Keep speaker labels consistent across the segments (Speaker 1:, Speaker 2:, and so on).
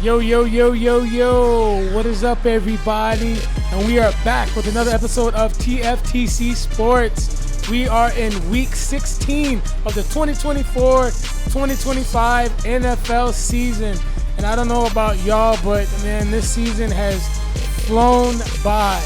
Speaker 1: Yo, yo, yo, yo, yo. What is up, everybody? And we are back with another episode of TFTC Sports. We are in week 16 of the 2024-2025 NFL season. And I don't know about y'all, but man, this season has flown by.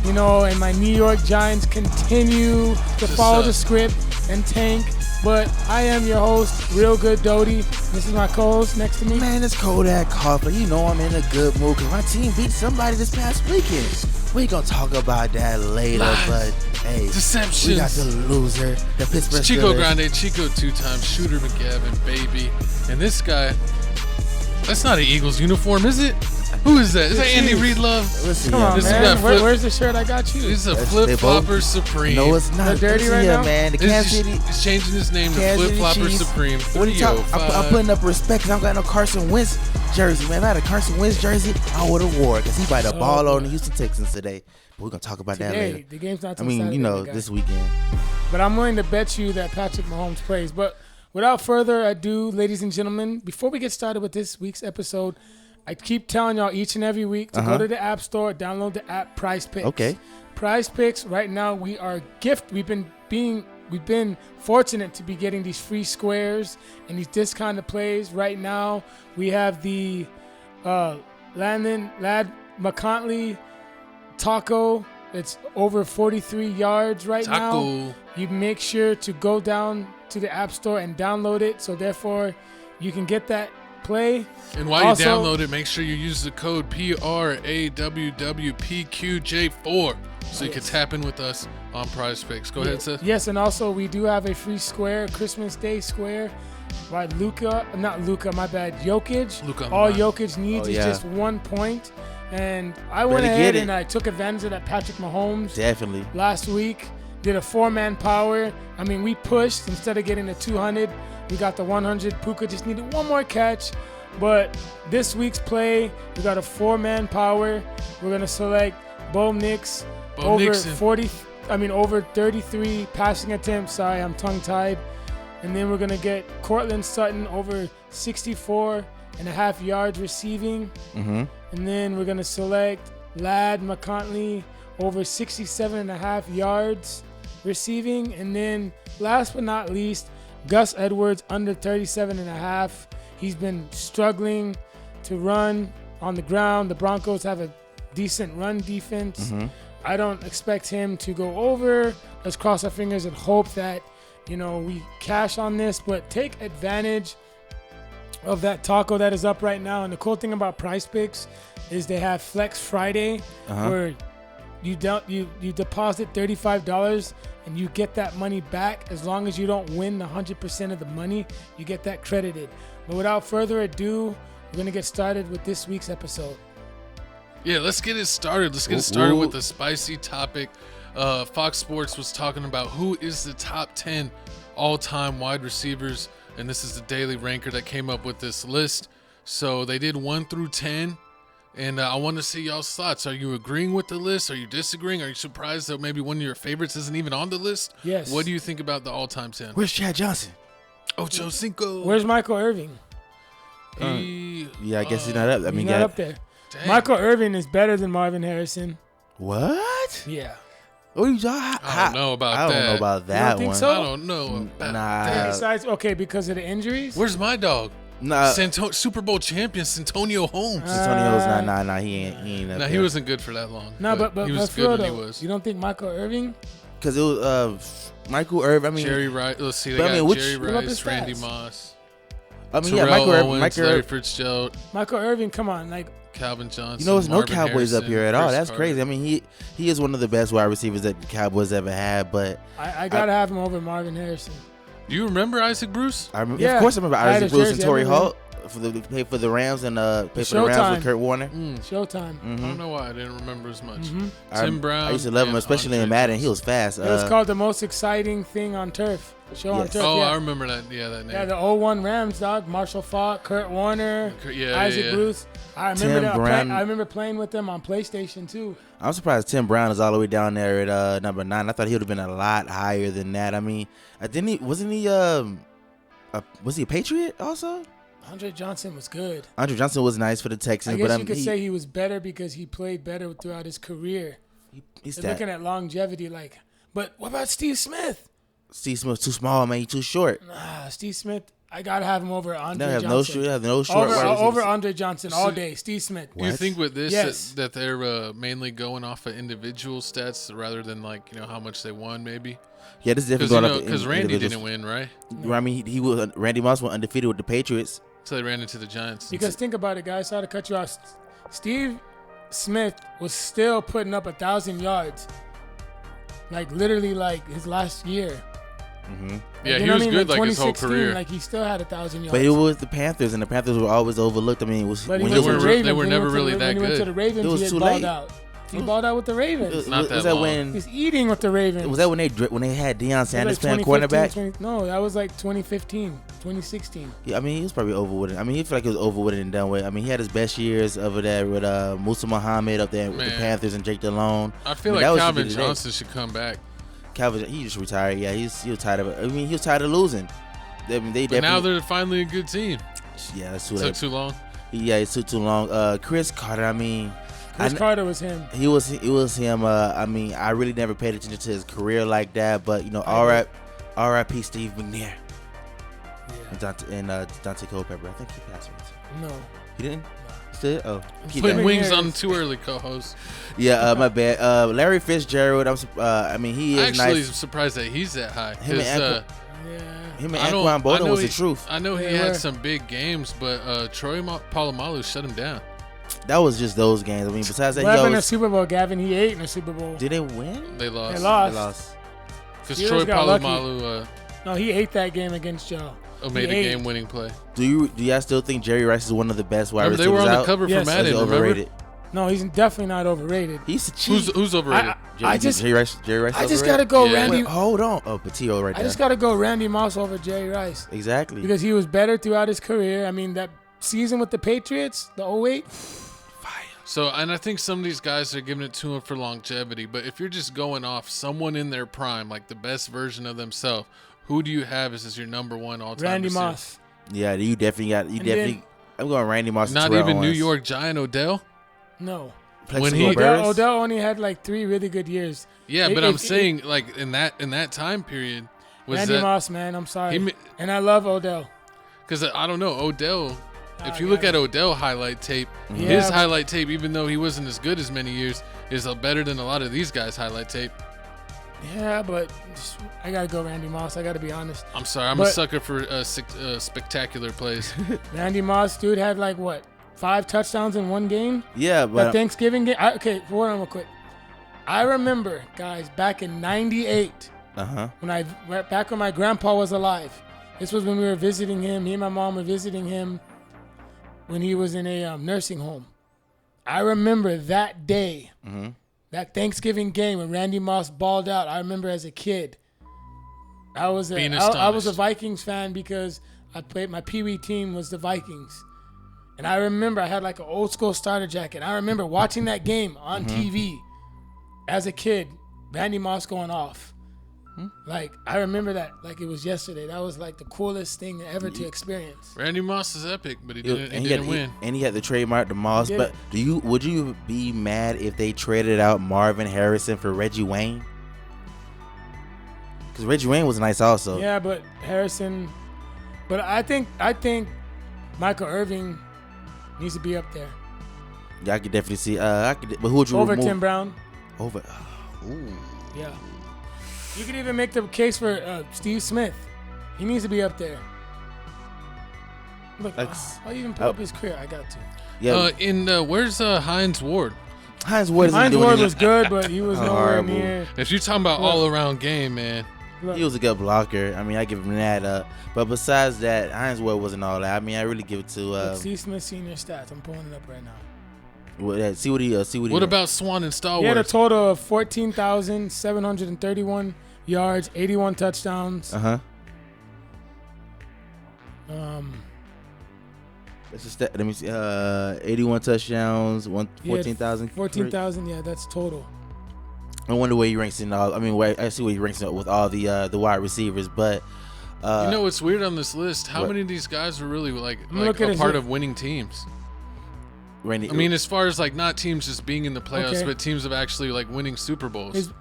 Speaker 1: You know, and my New York Giants continue to follow the script and tank. But I am your host, Real Good Doty. This is my co-host next to me.
Speaker 2: Man, it's Kodak Harper. You know I'm in a good mood because my team beat somebody this past weekend. We gonna talk about that later, but hey,
Speaker 3: deceptions.
Speaker 2: We got the loser, the Pittsburgh
Speaker 3: Chico
Speaker 2: Steelers.
Speaker 3: Grande, Chico two-time Shooter McGavin, baby. And this guy, that's not an Eagles uniform, is it? Who is that? Is that Andy Reid Love?
Speaker 2: Listen,
Speaker 1: Come on,
Speaker 3: this
Speaker 1: man. Where's the shirt I got you?
Speaker 3: This is a Flip-Flopper Supreme.
Speaker 2: No, it's not.
Speaker 1: They're dirty right now?
Speaker 2: Man. The Kansas City.
Speaker 3: He's changing his name to Flip-Flopper Supreme.
Speaker 2: What are you talking? I'm putting up respect because I don't got no Carson Wentz jersey, man. If I had a Carson Wentz jersey, I would have wore it because he might have ball on the Houston Texans today. But we're going to talk about that later.
Speaker 1: The game's not till
Speaker 2: Saturday, this weekend.
Speaker 1: But I'm willing to bet you that Patrick Mahomes plays. But without further ado, ladies and gentlemen, before we get started with this week's episode, I keep telling y'all each and every week to go to the App Store, download the app Prize Picks.
Speaker 2: Okay.
Speaker 1: Prize Picks, right now we are We've been fortunate to be getting these free squares and these discounted plays. Right now we have the Lad McContley Taco. It's over 43 yards right now. You make sure to go down to the App Store and download it, so therefore you can get that play.
Speaker 3: And while you download it, make sure you use the code PRAWWPQJ4 so you can tap in with us on Prize Picks. Go ahead, Seth.
Speaker 1: Yes, and also we do have a free square, Christmas Day square by Jokic. All Jokic needs is just 1 point. And I went ahead and I took advantage of that Patrick Mahomes.
Speaker 2: Definitely.
Speaker 1: Last week, did a 4-man power. I mean, we pushed. Instead of getting the 200, we got the 100. Puka just needed one more catch. But this week's play, we got a 4-man power. We're going to select Bo Nix over 33 passing attempts. Sorry, I'm tongue-tied. And then we're going to get Cortland Sutton over 64.5 yards receiving.
Speaker 2: Mm-hmm.
Speaker 1: And then we're going to select Lad McContley over 67.5 yards receiving. And then last but not least, Gus Edwards under 37.5. He's been struggling to run on the ground. The Broncos have a decent run defense.
Speaker 2: Mm-hmm.
Speaker 1: I don't expect him to go over. Let's cross our fingers and hope that, we cash on this. But take advantage of that taco that is up right now. And the cool thing about Prize Picks is they have Flex Friday where you deposit $35 and you get that money back. As long as you don't win 100% of the money, you get that credited. But without further ado, we're going to get started with this week's episode.
Speaker 3: Yeah, let's get it started. Let's get it started with a spicy topic. Fox Sports was talking about who is the top 10 all-time wide receivers, and this is the Daily Ranker that came up with this list. So they did 1 through 10, and I want to see y'all's thoughts. Are you agreeing with the list? Are you disagreeing? Are you surprised that maybe one of your favorites isn't even on the list?
Speaker 1: Yes.
Speaker 3: What do you think about the all-time 10?
Speaker 2: Where's Chad Johnson?
Speaker 3: Ocho Cinco.
Speaker 1: Where's Michael Irving?
Speaker 2: I guess he's not up.
Speaker 1: He's not up there. Dang. Michael Irvin is better than Marvin Harrison.
Speaker 2: What?
Speaker 1: Yeah.
Speaker 3: I don't know about that.
Speaker 2: I don't know about that
Speaker 1: don't think
Speaker 2: one.
Speaker 1: so?
Speaker 3: I don't know about that.
Speaker 1: Besides, because of the injuries?
Speaker 3: Where's my dog?
Speaker 2: Nah.
Speaker 3: Super Bowl champion Santonio Holmes.
Speaker 2: Santonio's nah. He ain't up there.
Speaker 3: He wasn't good for that long.
Speaker 1: No, but
Speaker 3: he was
Speaker 1: good
Speaker 3: when he was.
Speaker 1: You don't think Michael Irving?
Speaker 2: Because it was Michael Irvin.
Speaker 3: Jerry Rice. Let's see. They got Jerry Rice, Randy Moss.
Speaker 2: Michael
Speaker 3: Irvin, Larry Fitzgerald.
Speaker 1: Michael Irvin, come on,
Speaker 3: Calvin Johnson.
Speaker 2: There's no
Speaker 3: Marvin
Speaker 2: Cowboys
Speaker 3: Harrison,
Speaker 2: up here at all.
Speaker 3: Chris
Speaker 2: That's
Speaker 3: Carter.
Speaker 2: crazy. I mean, he is one of the best wide receivers that the Cowboys ever had. But
Speaker 1: I gotta have him over Marvin Harrison.
Speaker 3: Do you remember Isaac Bruce?
Speaker 2: I remember, of course, I remember Isaac Bruce and Torrey Holt play for the Rams and play for the Rams with Kurt Warner.
Speaker 1: Showtime.
Speaker 3: I don't know why I didn't remember as much.
Speaker 1: Mm-hmm.
Speaker 3: Tim Brown.
Speaker 2: I used to love him, especially in Madden. He was fast.
Speaker 1: It was called the most exciting thing on turf. On turf.
Speaker 3: Oh, I remember that. Yeah, that name.
Speaker 1: Yeah, the 01 Rams, dog. Marshall Faulk, Kurt Warner, Isaac Bruce. I remember playing with them on PlayStation too.
Speaker 2: I'm surprised Tim Brown is all the way down there at number 9. I thought he would have been a lot higher than that. I mean, was he a Patriot also?
Speaker 1: Andre Johnson was good.
Speaker 2: Andre Johnson was nice for the Texans.
Speaker 1: I guess
Speaker 2: but
Speaker 1: you could say he was better because he played better throughout his career.
Speaker 2: He's
Speaker 1: They're looking at longevity, like. But what about Steve Smith?
Speaker 2: Steve Smith's too small, man. He's too short.
Speaker 1: Nah, Steve Smith. I gotta have him over Andre
Speaker 2: They have
Speaker 1: Johnson.
Speaker 2: no short.
Speaker 1: Over Andre Johnson all day. Steve Smith.
Speaker 3: Do you think with this
Speaker 1: Yes.
Speaker 3: that they're mainly going off of individual stats rather than how much they won maybe?
Speaker 2: Yeah, this is definitely
Speaker 3: Because Randy didn't win, right?
Speaker 2: I mean, Randy Moss went undefeated with the Patriots.
Speaker 3: So they ran into the Giants.
Speaker 1: Because think about it, guys. Sorry to cut you off. Steve Smith was still putting up 1,000 yards. Literally, his last year.
Speaker 2: Mm-hmm.
Speaker 3: Yeah, he was good his whole
Speaker 1: 2016,
Speaker 3: career.
Speaker 1: He still had 1,000 yards.
Speaker 2: But it was the Panthers, and the Panthers were always overlooked. I mean,
Speaker 1: But
Speaker 3: they were never really that
Speaker 1: When he went to
Speaker 3: good.
Speaker 1: the Ravens,
Speaker 2: It was
Speaker 1: he had
Speaker 2: too
Speaker 1: balled
Speaker 2: late.
Speaker 1: out. He balled out with the Ravens.
Speaker 3: Not that
Speaker 2: was that
Speaker 3: long.
Speaker 2: when?
Speaker 1: He's eating with the Ravens.
Speaker 2: Was that when they had Deion Sanders playing
Speaker 1: 2015,
Speaker 2: quarterback?
Speaker 1: No, that was 2015, 2016.
Speaker 2: Yeah, I mean, he was probably over with it. I mean, he felt like he was over with it and done with. I mean, he had his best years over there with Musa Muhammad up there with the Panthers and Jake Delhomme.
Speaker 3: I feel
Speaker 2: that
Speaker 3: like
Speaker 2: was
Speaker 3: Calvin
Speaker 2: the
Speaker 3: Johnson should come back.
Speaker 2: Calvin, he just retired. Yeah, he was tired of it. I mean, he was tired of losing. They
Speaker 3: But
Speaker 2: definitely,
Speaker 3: now they're finally a good team.
Speaker 2: Yeah, that's too
Speaker 3: Took
Speaker 2: late.
Speaker 3: too long.
Speaker 2: Yeah, it took too long. Chris Carter, I mean,
Speaker 1: Chris Carter was him.
Speaker 2: It was him. I mean, I really never paid attention to his career like that. But R.I.P. Steve McNair.
Speaker 1: Yeah.
Speaker 2: And Dante Culpepper. I think he passed away.
Speaker 1: No.
Speaker 2: He didn't? He did? Oh. keep
Speaker 3: Putting
Speaker 2: that.
Speaker 3: wings on too early, co-host.
Speaker 2: Yeah, my bad. Larry Fitzgerald. I mean, he is
Speaker 3: Actually,
Speaker 2: nice.
Speaker 3: I'm surprised that he's that high.
Speaker 2: Him and
Speaker 1: Yeah.
Speaker 2: Him and Anquan Bolden was the truth.
Speaker 3: I know he
Speaker 1: They
Speaker 3: had
Speaker 1: were.
Speaker 3: some big games, but Troy Polamalu shut him down.
Speaker 2: That was just those games. I mean, besides that,
Speaker 1: What
Speaker 2: he
Speaker 1: happened in the
Speaker 2: always,
Speaker 1: Super Bowl, Gavin? He ate in the Super Bowl.
Speaker 2: did they win?
Speaker 3: They lost.
Speaker 1: They lost.
Speaker 2: They lost.
Speaker 3: Because
Speaker 1: Steelers
Speaker 3: Troy
Speaker 1: got lucky.
Speaker 3: Polamalu
Speaker 1: No, he ate that game against y'all.
Speaker 3: made
Speaker 1: He
Speaker 3: a
Speaker 1: ate.
Speaker 3: game-winning play.
Speaker 2: Do y'all still think Jerry Rice is one of the best wide
Speaker 3: Remember, they
Speaker 2: receivers
Speaker 3: were on
Speaker 2: out?
Speaker 3: the cover
Speaker 1: Yes.
Speaker 3: for
Speaker 2: Or is
Speaker 3: Madden.
Speaker 2: he overrated?
Speaker 1: No, he's definitely not overrated.
Speaker 2: He's a cheat.
Speaker 3: Who's overrated?
Speaker 1: I just
Speaker 2: Jerry Rice. Jerry Rice.
Speaker 1: I just
Speaker 2: overrated?
Speaker 1: gotta go
Speaker 3: Yeah.
Speaker 1: Randy.
Speaker 2: Wait, hold on. Oh, Patillo right
Speaker 1: I
Speaker 2: there.
Speaker 1: just gotta go Randy Moss over Jerry Rice
Speaker 2: Exactly.
Speaker 1: because he was better throughout his career. I mean, that season with the Patriots, the 08.
Speaker 3: So, and I think some of these guys are giving it to him for longevity. But if you're just going off someone in their prime, like the best version of themselves, who do you have as your number one all-time
Speaker 1: Randy
Speaker 3: receiver?
Speaker 1: Moss.
Speaker 2: Yeah, you definitely got. You
Speaker 1: And
Speaker 2: definitely. I'm going Randy Moss. and
Speaker 3: Not
Speaker 2: Terrell
Speaker 3: even New
Speaker 2: Owens.
Speaker 3: York Giant Odell?
Speaker 1: No.
Speaker 2: Plexico
Speaker 3: he-
Speaker 2: Burress.
Speaker 1: Odell only had 3 really good years.
Speaker 3: Yeah,
Speaker 1: If-
Speaker 3: but I'm
Speaker 1: if-
Speaker 3: saying, in that time period, was
Speaker 1: Randy
Speaker 3: that...
Speaker 1: Moss, man, I'm sorry.
Speaker 3: He
Speaker 1: And I love Odell.
Speaker 3: Because I don't know, Odell... If you
Speaker 1: I
Speaker 3: look
Speaker 1: got
Speaker 3: at Odell highlight tape,
Speaker 1: Yeah,
Speaker 3: his
Speaker 1: but-
Speaker 3: highlight tape, even though he wasn't as good as many years, is better than a lot of these guys' highlight tape.
Speaker 1: Yeah, but I gotta go Randy Moss. I gotta be honest.
Speaker 3: I'm sorry, I'm a
Speaker 1: But-
Speaker 3: sucker for spectacular plays.
Speaker 1: Randy Moss, dude, had 5 touchdowns in one game.
Speaker 2: Yeah,
Speaker 1: That
Speaker 2: but
Speaker 1: Thanksgiving game. Okay, hold on real quick. I remember, guys, back in '98 back when my grandpa was alive. This was when we were visiting him. Me and my mom were visiting him when he was in a nursing home. I remember that day, that Thanksgiving game when Randy Moss balled out. I remember as a kid. I was a
Speaker 3: Being
Speaker 1: I was a
Speaker 3: astonished.
Speaker 1: Vikings fan because I played my Pee Wee team was the Vikings. And I remember I had an old school starter jacket. I remember watching that game on TV as a kid, Randy Moss going off. I remember that like it was yesterday. That was the coolest thing ever to experience.
Speaker 3: Randy Moss is epic, but he
Speaker 2: and
Speaker 3: didn't win.
Speaker 2: And he had the trademark the Moss.
Speaker 1: He
Speaker 2: But would you be mad if they traded out Marvin Harrison for Reggie Wayne? Because Reggie Wayne was nice also.
Speaker 1: Yeah, but Harrison. But I think Michael Irving needs to be up there
Speaker 2: Yeah, I could definitely see. But who would you
Speaker 1: over
Speaker 2: remove?
Speaker 1: Tim Brown.
Speaker 2: Over. Ooh.
Speaker 1: Yeah. You could even make the case for Steve Smith. He needs to be up there. Look, I'll even put up his career. I got to.
Speaker 2: Yeah.
Speaker 3: Where's Hines Ward?
Speaker 2: Hines Ward isn't
Speaker 1: Hines
Speaker 2: doing
Speaker 1: Ward
Speaker 2: anything.
Speaker 1: was good, but he was nowhere
Speaker 2: Horrible.
Speaker 1: near.
Speaker 3: If you're talking about
Speaker 1: Look.
Speaker 3: all-around game, man,
Speaker 1: Look,
Speaker 2: He was a good blocker. I mean, I give him that. But besides that, Hines Ward wasn't all that. I mean, I really give it to.
Speaker 1: Steve Smith senior stats. I'm pulling it up right now.
Speaker 2: See what he.
Speaker 3: what about Swan and
Speaker 1: He had a
Speaker 3: Stallworth?
Speaker 1: total of 14,731 yards, 81 touchdowns.
Speaker 2: That's just that. Let me see. 81 touchdowns, 14,000.
Speaker 1: 14,000. Yeah, that's total.
Speaker 2: I wonder where he ranks in all. I mean, I see where he ranks with all the wide receivers. But
Speaker 3: You know what's weird on this list? How many of these guys were really like a part of winning teams?
Speaker 2: Randy,
Speaker 3: I mean, as far as like not teams just being in the playoffs, but teams of actually like winning Super Bowls.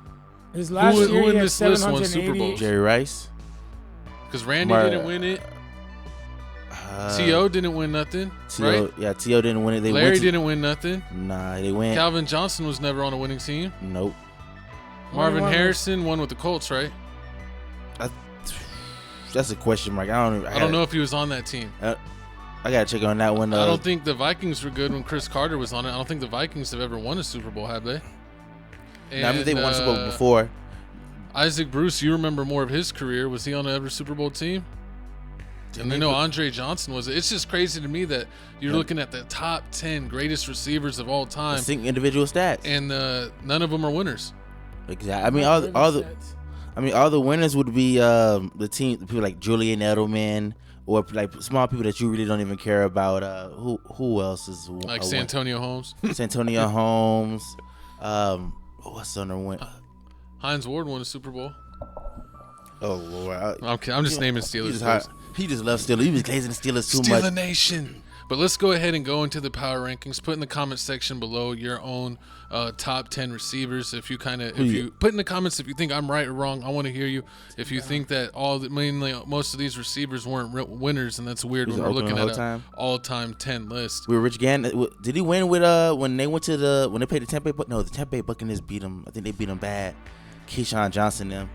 Speaker 1: His last year,
Speaker 3: who in
Speaker 1: he had
Speaker 3: this list won
Speaker 1: 780.
Speaker 3: Super Bowls?
Speaker 2: Jerry Rice.
Speaker 3: Because Randy didn't win it. T.O. didn't win nothing, right?
Speaker 2: Yeah, T.O. didn't win it.
Speaker 3: Larry didn't win nothing.
Speaker 2: Nah, they went.
Speaker 3: Calvin Johnson was never on a winning team.
Speaker 2: Nope.
Speaker 3: Marvin Harrison won with the Colts, right?
Speaker 2: That's a question mark. I don't
Speaker 3: know if he was on that team.
Speaker 2: I gotta check on that one.
Speaker 3: I don't think the Vikings were good when Chris Carter was on it. I don't think the Vikings have ever won a Super Bowl, have they? And,
Speaker 2: I mean, they won a Super Bowl before.
Speaker 3: Isaac Bruce, you remember more of his career. Was he on every Super Bowl team? And I know Andre Johnson was. It's just crazy to me that you're looking at the top 10 greatest receivers of all time.
Speaker 2: Distinct individual stats.
Speaker 3: And none of them are winners.
Speaker 2: Exactly. I mean, all the winners would be the team, people like Julian Edelman, or like small people that you really don't even care about. Who else is
Speaker 3: like Santonio Holmes?
Speaker 2: Santonio Holmes. What's the other one?
Speaker 3: Hines Ward won a Super Bowl.
Speaker 2: Oh Lord!
Speaker 3: I'm just naming Steelers.
Speaker 2: He just loves Steelers. He was glazing the Steelers too much.
Speaker 3: Steeler Nation. But let's go ahead and go into the power rankings. Put in the comment section below your own top 10 receivers. If you put in the comments if you think I'm right or wrong, I want to hear you. If you think that most of these receivers weren't winners, and that's weird when we're looking at an all-time 10 list.
Speaker 2: With Rich Gannon, did he win with when they went to when they played the Tampa Bay? No, the Tampa Bay Buccaneers beat them. I think they beat them bad. Keyshawn Johnson them.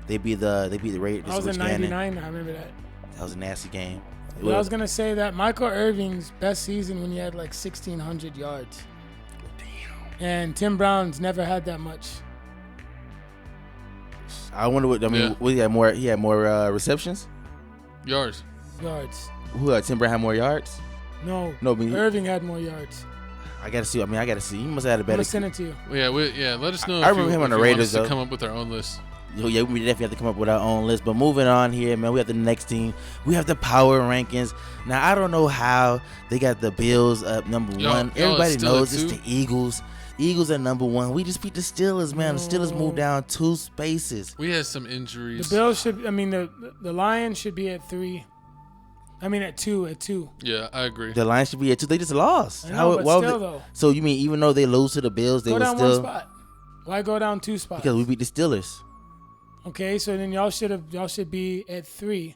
Speaker 2: They beat the Raiders.
Speaker 1: That was in '99. I remember that.
Speaker 2: That was a nasty game.
Speaker 1: Well, I was gonna say that Michael Irving's best season when he had like 1,600 yards. Damn. And Tim Brown's never had that much.
Speaker 2: I wonder what. I mean, he had more. He had more receptions.
Speaker 1: Yards.
Speaker 2: Who? Tim Brown had more yards?
Speaker 1: No. Irving had more yards.
Speaker 2: I gotta see. I gotta see. He must have had a better.
Speaker 1: I'm gonna send it to you.
Speaker 3: Yeah. Let us know.
Speaker 2: I remember him on the Raiders.
Speaker 3: To come up with our own list.
Speaker 2: Yeah, we definitely have to come up with our own list. But moving on here, man, we have the next team. We have the power rankings. Now, I don't know how they got the Bills up number one. Everybody knows it's the Eagles. Eagles are number one. We just beat the Steelers, man. The Steelers moved down 2 spaces.
Speaker 3: We had some injuries.
Speaker 1: The Bills the Lions should be at 3. At 2.
Speaker 3: Yeah, I agree.
Speaker 2: The Lions should be at 2. They just lost.
Speaker 1: I know, but still, though.
Speaker 2: So you mean even though they lose to the Bills, they
Speaker 1: go
Speaker 2: were
Speaker 1: down
Speaker 2: still
Speaker 1: 1 spot? Why go down 2 spots?
Speaker 2: Because we beat the Steelers.
Speaker 1: Okay, so then y'all should be at 3.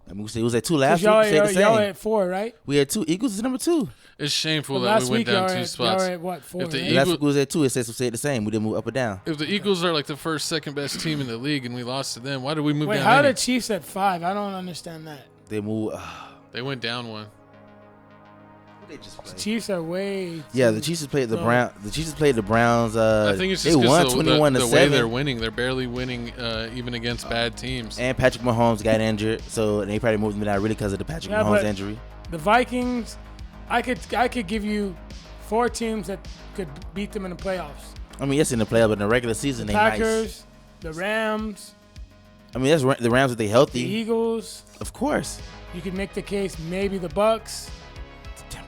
Speaker 2: I mean, it was at 2 last week.
Speaker 1: Y'all at 4, right?
Speaker 2: We had 2. Eagles is number 2.
Speaker 3: It's shameful that we went down 2 spots.
Speaker 1: Y'all at what, 4?
Speaker 3: If the
Speaker 2: last week was at 2, it says the same. We didn't move up or down.
Speaker 3: If the Eagles are like the second best team in the league and we lost to them, why did we move down?
Speaker 1: Wait, how are the Chiefs at 5? I don't understand that.
Speaker 2: They moved.
Speaker 3: They went down 1.
Speaker 2: They just
Speaker 1: the Chiefs are way.
Speaker 2: The Chiefs played the Browns. The Chiefs played the Browns.
Speaker 3: I think it's just
Speaker 2: they won 21-7.
Speaker 3: The way they're winning, they're barely winning even against bad teams.
Speaker 2: And Patrick Mahomes got injured, so they probably moved him down really because of the Patrick Mahomes injury.
Speaker 1: The Vikings, I could give you 4 teams that could beat them in the playoffs.
Speaker 2: I mean, yes, in the playoffs, but in the regular season,
Speaker 1: the
Speaker 2: they
Speaker 1: Packers,
Speaker 2: nice.
Speaker 1: The Rams.
Speaker 2: I mean, that's the Rams. Are they healthy?
Speaker 1: The Eagles.
Speaker 2: Of course.
Speaker 1: You could make the case maybe the Bucks.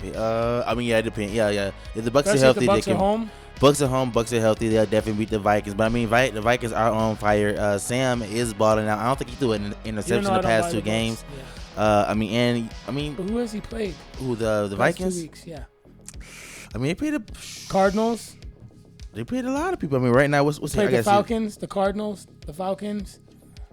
Speaker 2: It depends. Yeah. If the Bucks are healthy,
Speaker 1: the Bucks are home.
Speaker 2: Bucks are home. Bucks are healthy. They'll definitely beat the Vikings. But I mean, the Vikings are on fire. Sam is balling out. I don't think he threw an interception the past 2 games.
Speaker 1: Yeah.
Speaker 2: But
Speaker 1: who has he played?
Speaker 2: Who the Vikings?
Speaker 1: 2 weeks. Yeah.
Speaker 2: I mean, they played the
Speaker 1: Cardinals.
Speaker 2: They played a lot of people. I mean, right now, what's
Speaker 1: the Falcons, the Cardinals, the Falcons.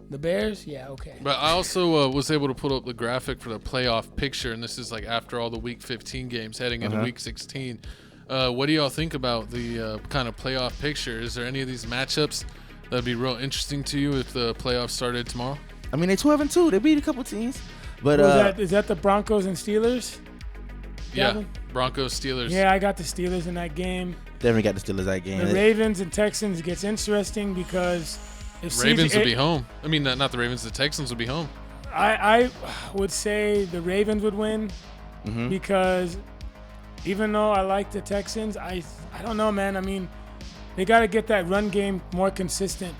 Speaker 1: The Bears? Yeah, okay.
Speaker 3: But I also was able to pull up the graphic for the playoff picture, and this is like after all the Week 15 games heading into Week 16. What do y'all think about the kind of playoff picture? Is there any of these matchups that would be real interesting to you if the playoffs started tomorrow?
Speaker 2: I mean, they're 12-2. They beat a couple teams. But
Speaker 1: is that the Broncos and Steelers?
Speaker 3: Yeah,
Speaker 1: Gavin?
Speaker 3: Broncos, Steelers.
Speaker 1: Yeah, I got the Steelers in that game.
Speaker 2: Definitely got the Steelers that game.
Speaker 1: The Ravens and Texans gets interesting because if
Speaker 3: Ravens would be home. I mean, not the Ravens. The Texans would be home.
Speaker 1: I would say the Ravens would win because even though I like the Texans, I don't know, man. I mean, they got to get that run game more consistent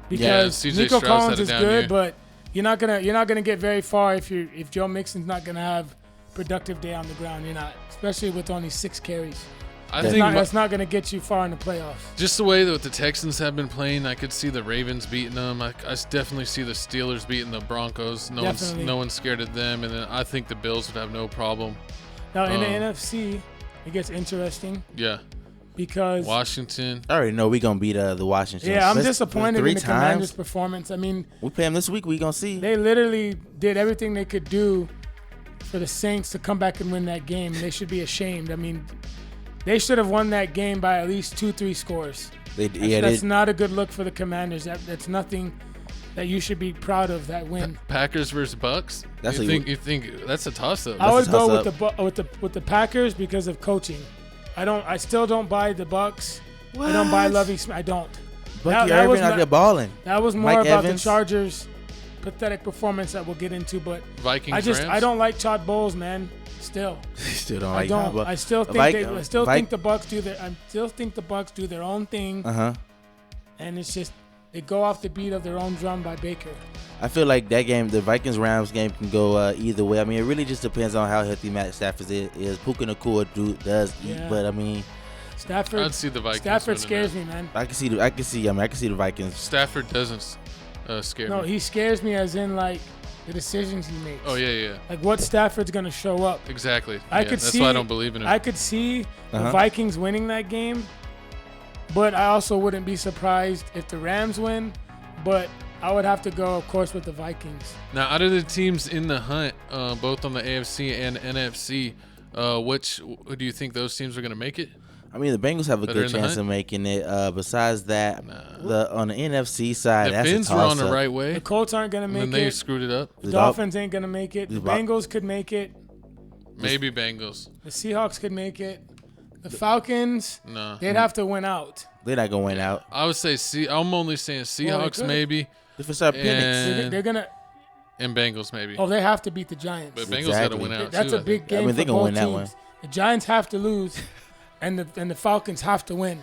Speaker 1: because Nico Collins is good, but you're not gonna get very far if Joe Mixon's not gonna have productive day on the ground. You're not, especially with only 6 carries. That's not going to get you far in the playoffs.
Speaker 3: Just the way that the Texans have been playing, I could see the Ravens beating them. I definitely see the Steelers beating the Broncos. No one's scared of them, and then I think the Bills would have no problem.
Speaker 1: Now in the NFC, it gets interesting.
Speaker 3: Yeah.
Speaker 1: Because
Speaker 3: Washington.
Speaker 2: I already know we're going to beat the Washington.
Speaker 1: Yeah, I'm disappointed in the Commanders' performance. I mean,
Speaker 2: we play them this week. We're going to see.
Speaker 1: They literally did everything they could do for the Saints to come back and win that game. They should be ashamed. I mean, they should have won that game by at least 2-3 scores. That's not a good look for the Commanders. That's nothing that you should be proud of, that win.
Speaker 3: Packers versus Bucks? You think that's a toss-up?
Speaker 1: I would go with the Packers because of coaching. I still don't buy the Bucks. What? I don't buy Lovie Smith. I don't.
Speaker 2: Bucky Irvin out there balling.
Speaker 1: That was more about the Chargers' pathetic performance that we'll get into. But
Speaker 3: Vikings,
Speaker 1: I don't like Todd Bowles, man. Still
Speaker 2: don't like.
Speaker 1: I still think the Bucks do their own thing. And it's just they go off the beat of their own drum by Baker.
Speaker 2: I feel like that game, the Vikings-Rams game, can go either way. I mean, it really just depends on how healthy Matt Stafford is. Puka Nacua does eat, but I mean,
Speaker 1: Stafford.
Speaker 3: I'd see the Vikings.
Speaker 1: Stafford scares me, man.
Speaker 2: I can see the Vikings.
Speaker 3: Stafford doesn't scare me.
Speaker 1: No, he scares me as in like the decisions he makes.
Speaker 3: Oh yeah.
Speaker 1: Like what Stafford's gonna show up.
Speaker 3: Exactly.
Speaker 1: That's
Speaker 3: why I don't believe in him.
Speaker 1: I could see the Vikings winning that game, but I also wouldn't be surprised if the Rams win. But I would have to go, of course, with the Vikings.
Speaker 3: Now, out of the teams in the hunt, both on the AFC and NFC, who do you think those teams are going to make it?
Speaker 2: I mean, the Bengals have a good chance of making it. Besides that, on the NFC side, that's a toss-up.
Speaker 3: The Finns were on the right way.
Speaker 1: The Colts aren't going to make it.
Speaker 3: And then they screwed it up.
Speaker 1: The Dolphins ain't going to make it. The Bengals could make it.
Speaker 3: Maybe Bengals.
Speaker 1: The Seahawks could make it. The Falcons, they'd have to win out.
Speaker 2: They're not going to win out.
Speaker 3: I would say I'm only saying Seahawks maybe.
Speaker 2: If it's our Penix.
Speaker 1: They're going to.
Speaker 3: And Bengals maybe.
Speaker 1: Oh, they have to beat the Giants.
Speaker 3: But Bengals got to win out.
Speaker 1: That's a big game for both teams. The Giants have to lose, and the Falcons have to win.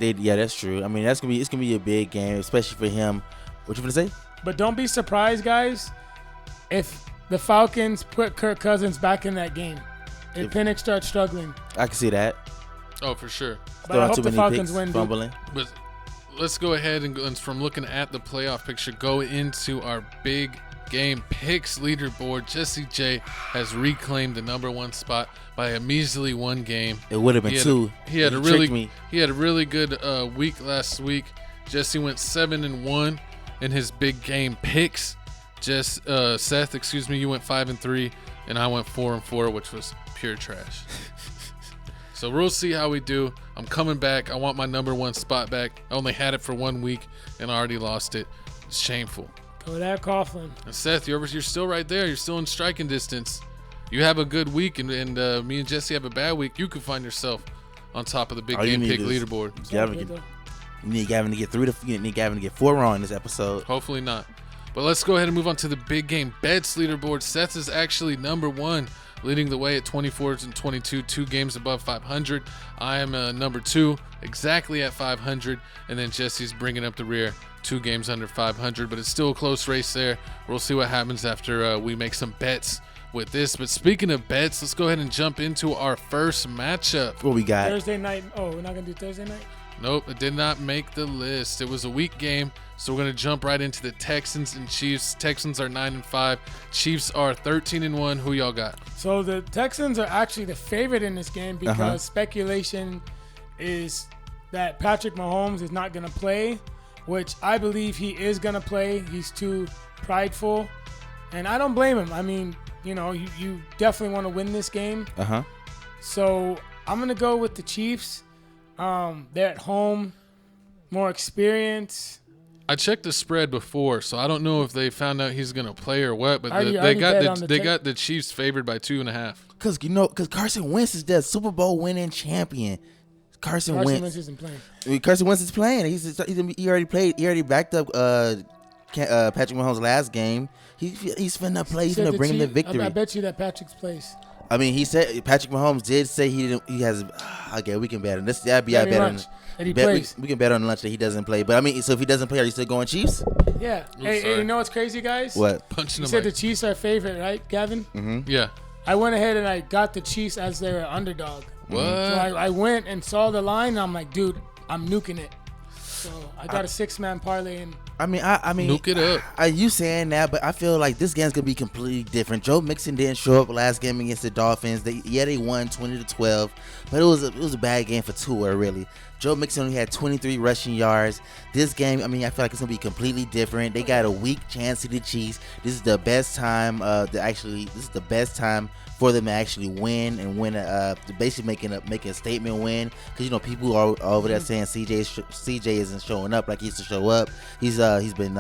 Speaker 2: That's true. I mean, it's gonna be a big game, especially for him. What you gonna say?
Speaker 1: But don't be surprised, guys, if the Falcons put Kirk Cousins back in that game. If Penix starts struggling.
Speaker 2: I can see that.
Speaker 3: Oh, for sure.
Speaker 1: But I hope the Falcons win.
Speaker 2: Fumbling.
Speaker 3: But let's go ahead and from looking at the playoff picture, go into our big game picks leaderboard. Jesse J has reclaimed the #1 spot by a measly 1 game.
Speaker 2: It would have been 2.
Speaker 3: He had a really good week last week. Jesse went 7-1 in his big game picks. Seth, you went 5-3, and I went 4-4, which was pure trash. So we'll see how we do. I'm coming back. I want my #1 spot back. I only had it for 1 week and I already lost it. It's shameful.
Speaker 1: Go that Coughlin.
Speaker 3: And Seth, you're still right there. You're still in striking distance. You have a good week, and me and Jesse have a bad week. You could find yourself on top of the big game pick leaderboard.
Speaker 2: You need Gavin to get 3 you need Gavin to get 4 wrong in this episode.
Speaker 3: Hopefully not. But let's go ahead and move on to the big game bets leaderboard. Seth is actually #1, leading the way at 24-22, 2 games above 500. I am #2, exactly at 500, and then Jesse's bringing up the rear, 2 games under 500. But it's still a close race there. We'll see what happens after we make some bets with this. But speaking of bets, let's go ahead and jump into our first matchup.
Speaker 2: What we got?
Speaker 1: Thursday night. Oh, we're not gonna do Thursday night?
Speaker 3: Nope, it did not make the list. It was a weak game, so we're going to jump right into the Texans and Chiefs. Texans are 9-5. Chiefs are 13-1. Who y'all got?
Speaker 1: So the Texans are actually the favorite in this game because speculation is that Patrick Mahomes is not going to play, which I believe he is going to play. He's too prideful, and I don't blame him. I mean, you definitely want to win this game. So I'm going to go with the Chiefs. They're at home, more experience.
Speaker 2: I
Speaker 3: checked the spread before, so I don't know if they found out he's gonna play or what. But they got the Chiefs favored by 2.5.
Speaker 2: Because Carson Wentz is the Super Bowl winning champion. Carson Wentz
Speaker 1: isn't playing.
Speaker 2: Carson Wentz is playing. He already played. He already backed up Patrick Mahomes' last game. He's finna play. He's finna bring him the victory.
Speaker 1: I bet you that Patrick's plays.
Speaker 2: I mean, he said Patrick Mahomes did say he didn't. He has. Okay, we can bet on this. That'd be our bet on. We can bet on lunch that he doesn't play. But I mean, so if he doesn't play, are you still going Chiefs?
Speaker 1: Yeah. Hey, you know what's crazy, guys?
Speaker 2: What?
Speaker 3: Punching
Speaker 1: you said the Chiefs are favorite, right, Gavin?
Speaker 2: Mm-hmm.
Speaker 3: Yeah.
Speaker 1: I went ahead and I got the Chiefs as their underdog.
Speaker 3: What?
Speaker 1: So I went and saw the line. And I'm like, dude, I'm nuking it. So I got a 6-man parlay and.
Speaker 2: I mean,
Speaker 3: nuke it up.
Speaker 2: You saying that, but I feel like this game's gonna be completely different. Joe Mixon didn't show up last game against the Dolphins. They won 20-12, but it was a bad game for Tua, really. Joe Mixon only had 23 rushing yards. This game, I mean, I feel like it's gonna be completely different. They got a weak chance to the Chiefs. This is the best time for them to actually win and win basically making a statement win, because people are over there saying CJ isn't showing up like he used to show up. He's been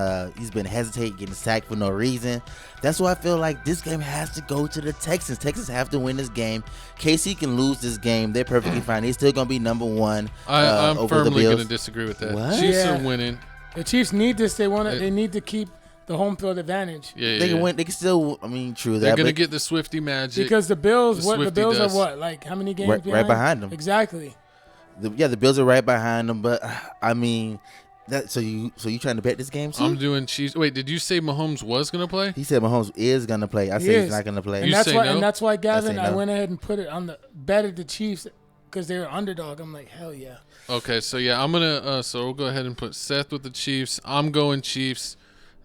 Speaker 2: hesitating, getting sacked for no reason. That's why I feel like this game has to go to the Texans. Texans have to win this game. KC can lose this game. They're perfectly fine. They're still gonna be number one.
Speaker 3: I'm
Speaker 2: over
Speaker 3: firmly
Speaker 2: the Bills.
Speaker 3: gonna disagree with that.
Speaker 2: What?
Speaker 3: Chiefs are winning.
Speaker 1: The Chiefs need this. They need to keep the home field advantage.
Speaker 2: They can win. They can still. I mean, true.
Speaker 3: They're gonna get the Swifty magic
Speaker 1: because the Bills. The Bills
Speaker 3: does.
Speaker 1: are what? Like how many games
Speaker 2: right behind them?
Speaker 1: Exactly.
Speaker 2: The Bills are right behind them. But I mean, so you trying to bet this game too?
Speaker 3: I'm doing Chiefs. Wait, did you say Mahomes was gonna play?
Speaker 2: He said Mahomes is gonna play. I say he's not gonna play.
Speaker 1: And that's why Gavin, I
Speaker 2: no.
Speaker 1: went ahead and put it on the betted the Chiefs because they were underdog. I'm like, hell yeah.
Speaker 3: Okay, so yeah, I'm gonna. So we'll go ahead and put Seth with the Chiefs. I'm going Chiefs.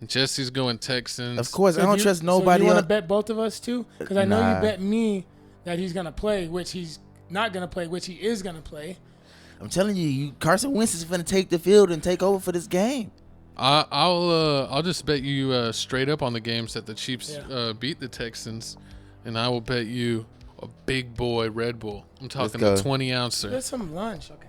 Speaker 3: Jesse's going Texans.
Speaker 2: Of course,
Speaker 1: So
Speaker 2: I don't trust nobody.
Speaker 1: So you want to bet both of us too? Because I know
Speaker 2: Nah.
Speaker 1: you bet me that he's gonna play, which he's not gonna play, which he is gonna play.
Speaker 2: I'm telling you, Carson Wentz is gonna take the field and take over for this game.
Speaker 3: I'll just bet you straight up on the games that the Chiefs beat the Texans, and I will bet you a big boy Red Bull. I'm talking a 20-ouncer.
Speaker 1: Get some lunch, okay?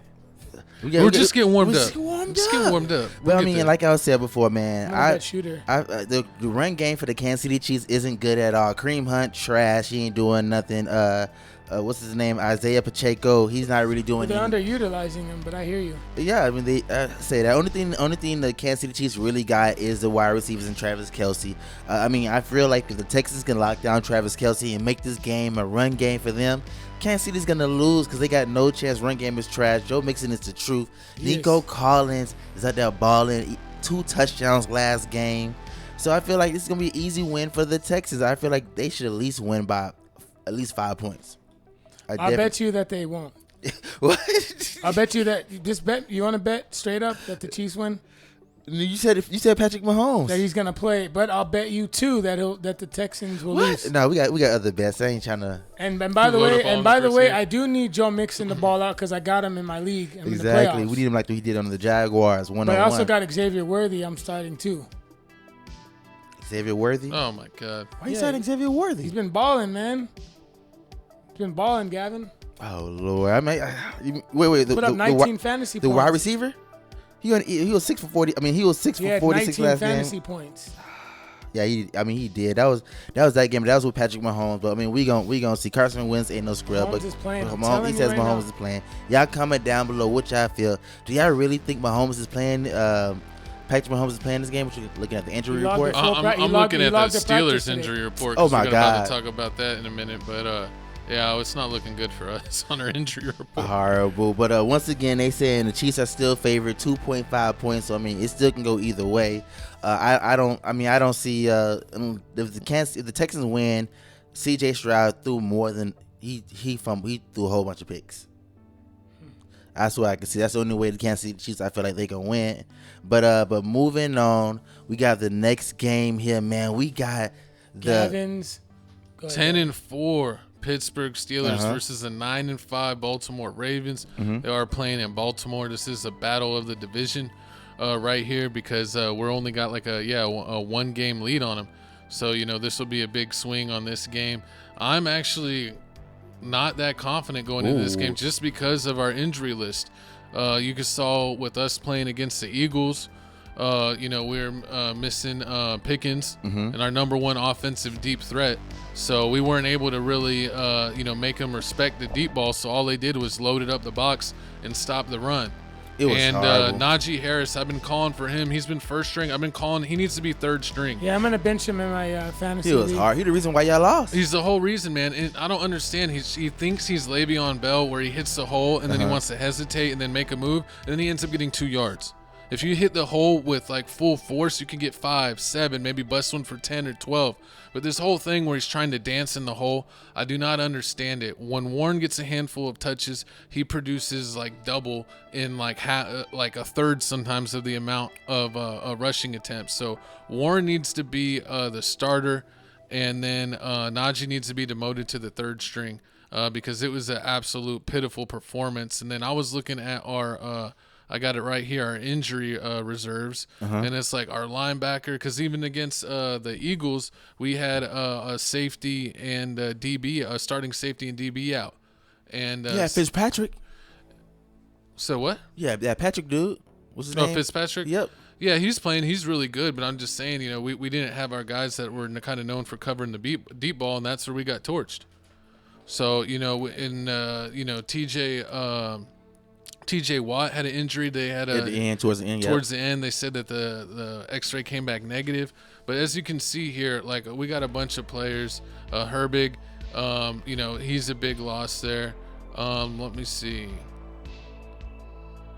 Speaker 3: We're just getting warmed up.
Speaker 2: Just getting warmed up. But I mean, like I said before, man, the run game for the Kansas City Chiefs isn't good at all. Kareem Hunt, trash. He ain't doing nothing. What's his name? Isaiah Pacheco. He's not really doing
Speaker 1: anything. They're
Speaker 2: anything.
Speaker 1: underutilizing him, but I hear you.
Speaker 2: Yeah, I mean, they say that. Only thing the Kansas City Chiefs really got is the wide receivers and Travis Kelce. I mean, I feel like if the Texans can lock down Travis Kelce and make this game a run game for them, Kansas City's gonna lose because they got no chance. Run game is trash. Joe Mixon is the truth.
Speaker 1: Yes.
Speaker 2: Nico Collins is out there balling. 2 touchdowns last game. So I feel like this is gonna be an easy win for the Texans. I feel like they should at least win by at least 5 points.
Speaker 1: I bet you that they won't.
Speaker 2: What?
Speaker 1: I bet you that just bet. You want to bet straight up that the Chiefs win?
Speaker 2: You said Patrick Mahomes
Speaker 1: that he's gonna play, but I'll bet you too that the Texans will lose.
Speaker 2: No, we got other bets. I ain't trying to.
Speaker 1: And by the way, I do need Joe Mixon to ball out because I got him in my league.
Speaker 2: Exactly,
Speaker 1: in the
Speaker 2: we need him like we did on the Jaguars.
Speaker 1: But I also got Xavier Worthy. I'm starting too.
Speaker 2: Xavier Worthy.
Speaker 3: Oh my God!
Speaker 2: Why you starting Xavier Worthy?
Speaker 1: He's been balling, man. He's been balling, Gavin.
Speaker 2: Oh Lord! I mean, wait.
Speaker 1: Put up 19 fantasy points.
Speaker 2: The wide receiver. He was 6 for 40. I mean, he was 6 for 46 last game.
Speaker 1: 19 fantasy points.
Speaker 2: Yeah, he did. That was that game. That was with Patrick Mahomes. But I mean, we gonna see. Carson Wentz ain't no scrub.
Speaker 1: Mahomes is playing.
Speaker 2: He says Mahomes is playing. Y'all comment down below what y'all feel. Do y'all really think Mahomes is playing? Patrick Mahomes is playing this game. What you looking at the injury report?
Speaker 3: I'm looking at the Steelers injury report.
Speaker 2: Oh my God!
Speaker 3: We're about to talk about that in a minute, but. Yeah, it's not looking good for us on our injury report.
Speaker 2: Horrible. But once again, they saying the Chiefs are still favored 2.5 points. So I mean, it still can go either way. I don't see if the Texans win, CJ Stroud threw more than he threw a whole bunch of picks. That's what I can see. That's the only way the Kansas City Chiefs I feel like they can win. But moving on, we got the next game here, man. We got the
Speaker 1: Gavin's
Speaker 3: 10-4. Pittsburgh Steelers versus the 9-5 Baltimore Ravens. They are playing in Baltimore. This is a battle of the division right here because we're only got like a 1-game lead on them. So, this will be a big swing on this game. I'm actually not that confident going into this game just because of our injury list. You saw with us playing against the Eagles, we're missing Pickens and our number one offensive deep threat. So we weren't able to really, make them respect the deep ball. So all they did was loaded up the box and stop the run.
Speaker 2: It was horrible.
Speaker 3: Najee Harris, I've been calling for him. He's been first string. I've been calling. He needs to be third string.
Speaker 1: Yeah, I'm going to bench him in my fantasy
Speaker 2: league. He was hard. He's the reason why y'all lost.
Speaker 3: He's the whole reason, man. And I don't understand. He thinks he's Le'Veon Bell where he hits the hole and then he wants to hesitate and then make a move. And then he ends up getting 2 yards. If you hit the hole with like full force, you can get 5, 7, maybe bust one for 10 or 12. But this whole thing where he's trying to dance in the hole, I do not understand it. When Warren gets a handful of touches, he produces like double in like a third sometimes of the amount of rushing attempts. So Warren needs to be the starter, and then Najee needs to be demoted to the third string because it was an absolute pitiful performance. And then I was looking at our I got it right here, our injury reserves. And it's like our linebacker, because even against the Eagles, we had a safety and a DB, a starting safety and DB out. And
Speaker 2: Fitzpatrick.
Speaker 3: So what?
Speaker 2: Yeah, Patrick dude. What's his name?
Speaker 3: Fitzpatrick?
Speaker 2: Yep.
Speaker 3: Yeah, he's playing. He's really good, but I'm just saying, we didn't have our guys that were kind of known for covering the deep ball, and that's where we got torched. So, TJ Watt had an injury. They had
Speaker 2: towards the end.
Speaker 3: They said that the X-ray came back negative. But as you can see here, like we got a bunch of players. Herbig, he's a big loss there. Let me see.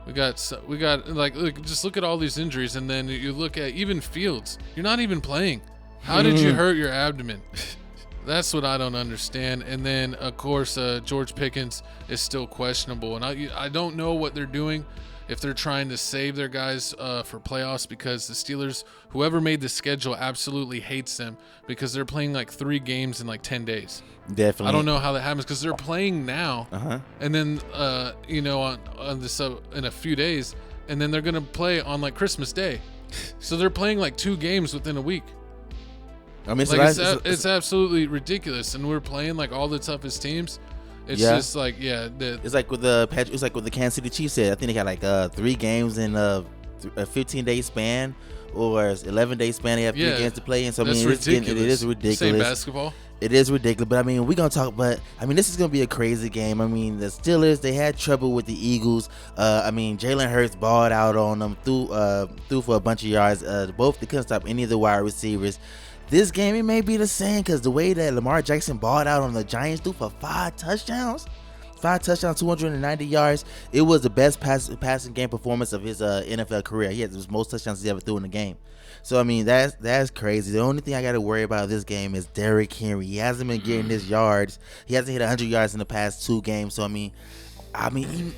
Speaker 3: We got like look, just look at all these injuries, and then you look at even Fields. You're not even playing. How did you hurt your abdomen? That's what I don't understand. And then, of course, George Pickens is still questionable. And I don't know what they're doing, if they're trying to save their guys for playoffs, because the Steelers, whoever made the schedule, absolutely hates them because they're playing like 3 games in like 10 days.
Speaker 2: Definitely.
Speaker 3: I don't know how that happens because they're playing now. And then, on this in a few days, and then they're going to play on like Christmas Day. So they're playing like 2 games within a week.
Speaker 2: I mean,
Speaker 3: it's absolutely ridiculous, and we're playing like all the toughest teams. It's just like it's like with the Kansas City Chiefs said. I think they got like 3 games in a 15-day span or 11-day span. They have 3 games to play in. So I mean, it is ridiculous. Same basketball.
Speaker 2: It is ridiculous, but I mean, we're gonna talk. But I mean, this is gonna be a crazy game. I mean, the Steelers, they had trouble with the Eagles. I mean, Jalen Hurts balled out on them, threw for a bunch of yards. They couldn't stop any of the wide receivers. This game, it may be the same because the way that Lamar Jackson balled out on the Giants, threw for 5 touchdowns, 290 yards. It was the best passing game performance of his NFL career. He had the most touchdowns he ever threw in a game. So I mean, that's crazy. The only thing I got to worry about this game is Derrick Henry. He hasn't been getting his yards. He hasn't hit 100 yards in the past 2 games. So I mean,